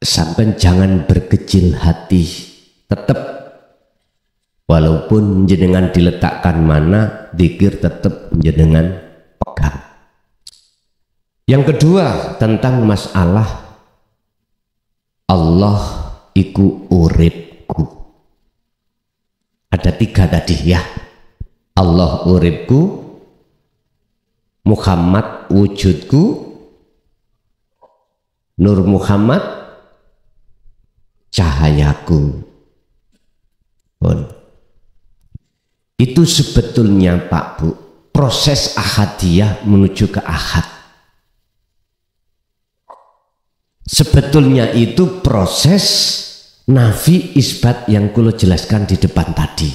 sampai jangan berkecil hati, tetap walaupun jenengan diletakkan mana, zikir tetap jenengan pegang. Yang kedua tentang masalah Allah iku uripku. Ada 3 tadi ya. Allah uripku, Muhammad wujudku, Nur Muhammad cahayaku. Itu sebetulnya Pak Bu, proses ahadiyah menuju ke ahad. Sebetulnya itu proses nafi isbat yang kulo jelaskan di depan tadi.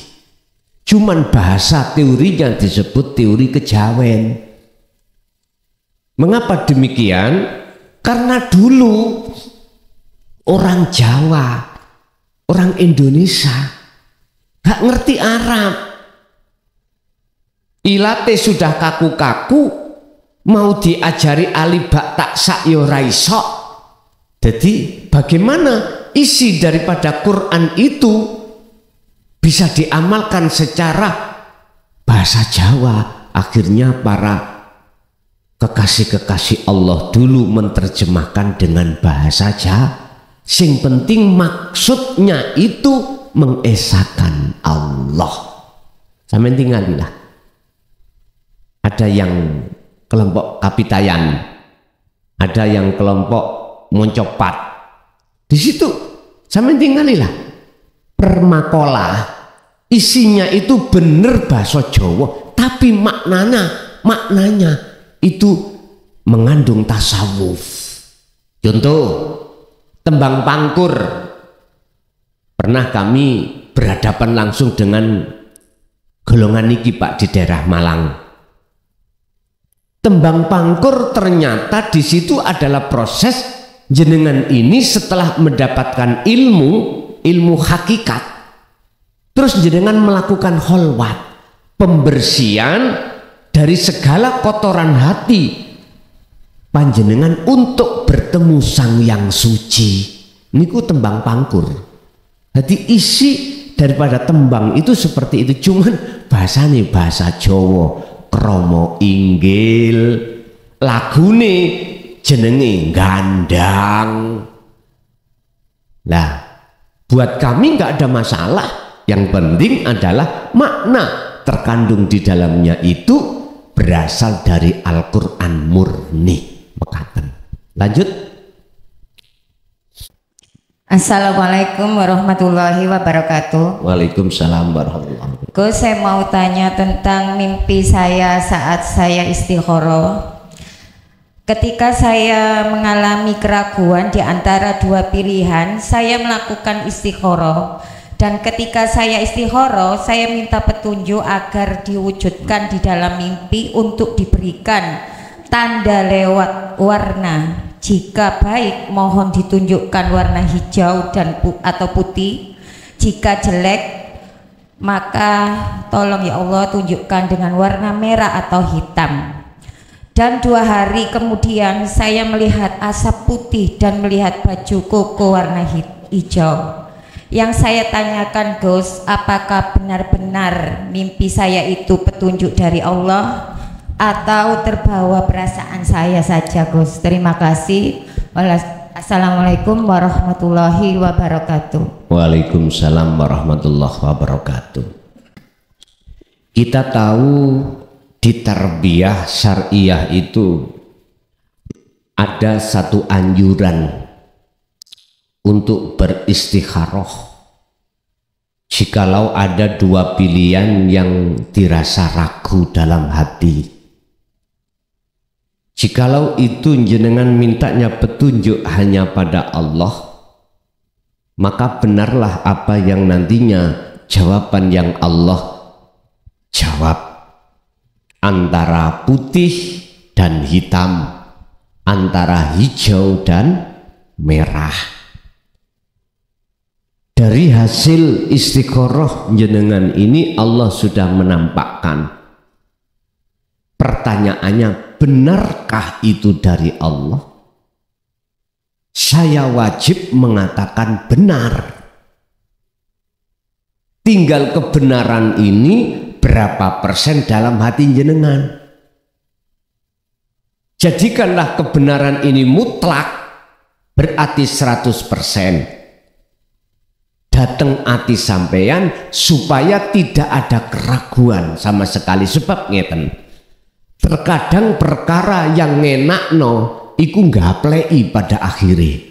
Cuman bahasa teorinya disebut teori kejawen. Mengapa demikian? Karena dulu orang Jawa, orang Indonesia gak ngerti Arab. Ilate sudah kaku-kaku, mau diajari alibak tak sak yo ra iso. Jadi bagaimana isi daripada Quran itu bisa diamalkan secara bahasa Jawa? Akhirnya para kekasih-kekasih Allah dulu menerjemahkan dengan bahasa Jawa. Sing penting maksudnya itu mengesahkan Allah. Sampai tinggalilah. Ada yang kelompok kapitayan, ada yang kelompok moncopat. Di situ sampai tinggalilah. Permakola isinya itu bener bahasa Jawa, tapi maknanya itu mengandung tasawuf. Contoh, tembang pangkur. Pernah kami berhadapan langsung dengan golongan niki Pak di daerah Malang. Tembang pangkur ternyata di situ adalah proses jenengan ini setelah mendapatkan ilmu hakikat, terus jenengan melakukan kholwat, pembersihan dari segala kotoran hati panjenengan untuk bertemu Sang Yang Suci. Niku tembang pangkur. Jadi isi daripada tembang itu seperti itu, cuman bahasanya bahasa Jawa, kromo inggil, lagune jenenge gandang. Lah, buat kami nggak ada masalah. Yang penting adalah makna terkandung di dalamnya itu berasal dari Al-Quran murni. Mekaten. Lanjut. Assalamualaikum warahmatullahi wabarakatuh. Waalaikumsalam warahmatullahi wabarakatuh. Saya mau tanya tentang mimpi saya saat saya istikharah. Ketika saya mengalami keraguan di antara dua pilihan, saya melakukan istikharah. Dan ketika saya istikharah, saya minta petunjuk agar diwujudkan di dalam mimpi untuk diberikan tanda lewat warna. Jika baik, mohon ditunjukkan warna hijau dan atau putih. Jika jelek, maka tolong ya Allah tunjukkan dengan warna merah atau hitam. Dan 2 hari kemudian saya melihat asap putih dan melihat baju koko warna hijau. Yang saya tanyakan, Gus, apakah benar-benar mimpi saya itu petunjuk dari Allah atau terbawa perasaan saya saja, Gus? Terima kasih. Assalamualaikum warahmatullahi wabarakatuh. Waalaikumsalam warahmatullahi wabarakatuh. Kita tahu di tarbiyah syariah itu ada satu anjuran untuk beristikharah. Jikalau ada 2 pilihan yang dirasa ragu dalam hati, jikalau itu jenengan mintanya petunjuk hanya pada Allah, maka benarlah apa yang nantinya jawaban yang Allah jawab. Antara putih dan hitam, antara hijau dan merah. Dari hasil istikharah jenengan ini Allah sudah menampakkan. Pertanyaannya, benarkah itu dari Allah? Saya wajib mengatakan benar. Tinggal kebenaran ini berapa persen dalam hati jenengan. Jadikanlah kebenaran ini mutlak, berarti 100%. Datang hati sampeyan supaya tidak ada keraguan sama sekali. Sebab ngeten, terkadang perkara yang ngenakno iku gaplei pada akhirnya.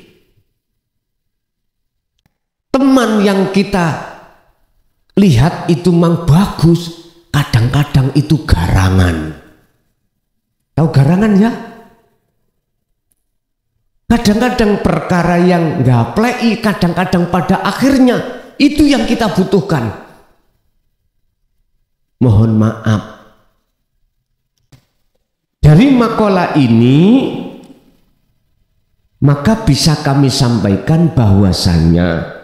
Teman yang kita lihat itu mang bagus, kadang-kadang itu garangan. Tahu garangan ya? Kadang-kadang perkara yang gaplei, kadang-kadang pada akhirnya itu yang kita butuhkan. Mohon maaf. Dari makalah ini maka bisa kami sampaikan bahwasannya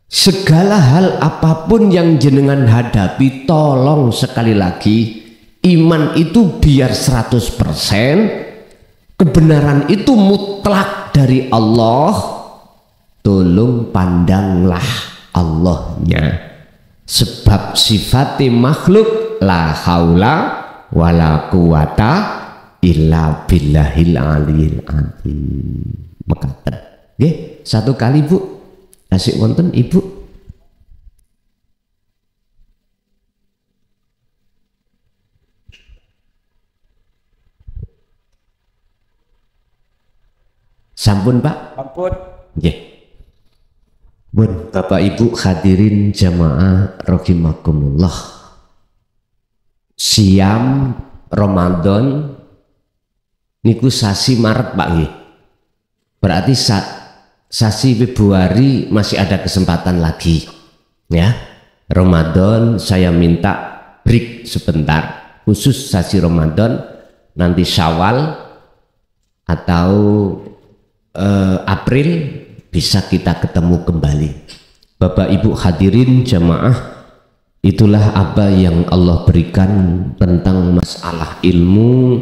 segala hal apapun yang jenengan hadapi, tolong sekali lagi, iman itu biar 100%, kebenaran itu mutlak dari Allah, tolong pandanglah Allahnya. Sebab sifatnya makhluk, la haula wala quwata illa billahil aliyil azim. Mekaten. Nggih, 1 kali Bu. Kasih wonten Ibu. Sampun Pak? Sampun. Nggih. Bun, Bapak Ibu hadirin jamaah rahimakumullah. Siam Ramadan niku sasi Maret Pak nggih. Berarti sasi Februari masih ada kesempatan lagi ya. Ramadan saya minta break sebentar, khusus sasi Ramadan. Nanti Syawal atau April bisa kita ketemu kembali. Bapak Ibu hadirin jamaah, itulah apa yang Allah berikan tentang masalah ilmu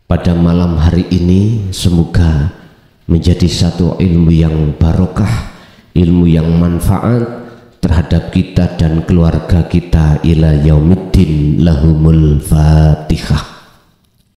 pada malam hari ini. Semoga menjadi satu ilmu yang barokah, ilmu yang manfaat terhadap kita dan keluarga kita ila yaumiddin. Lahumul Fatihah.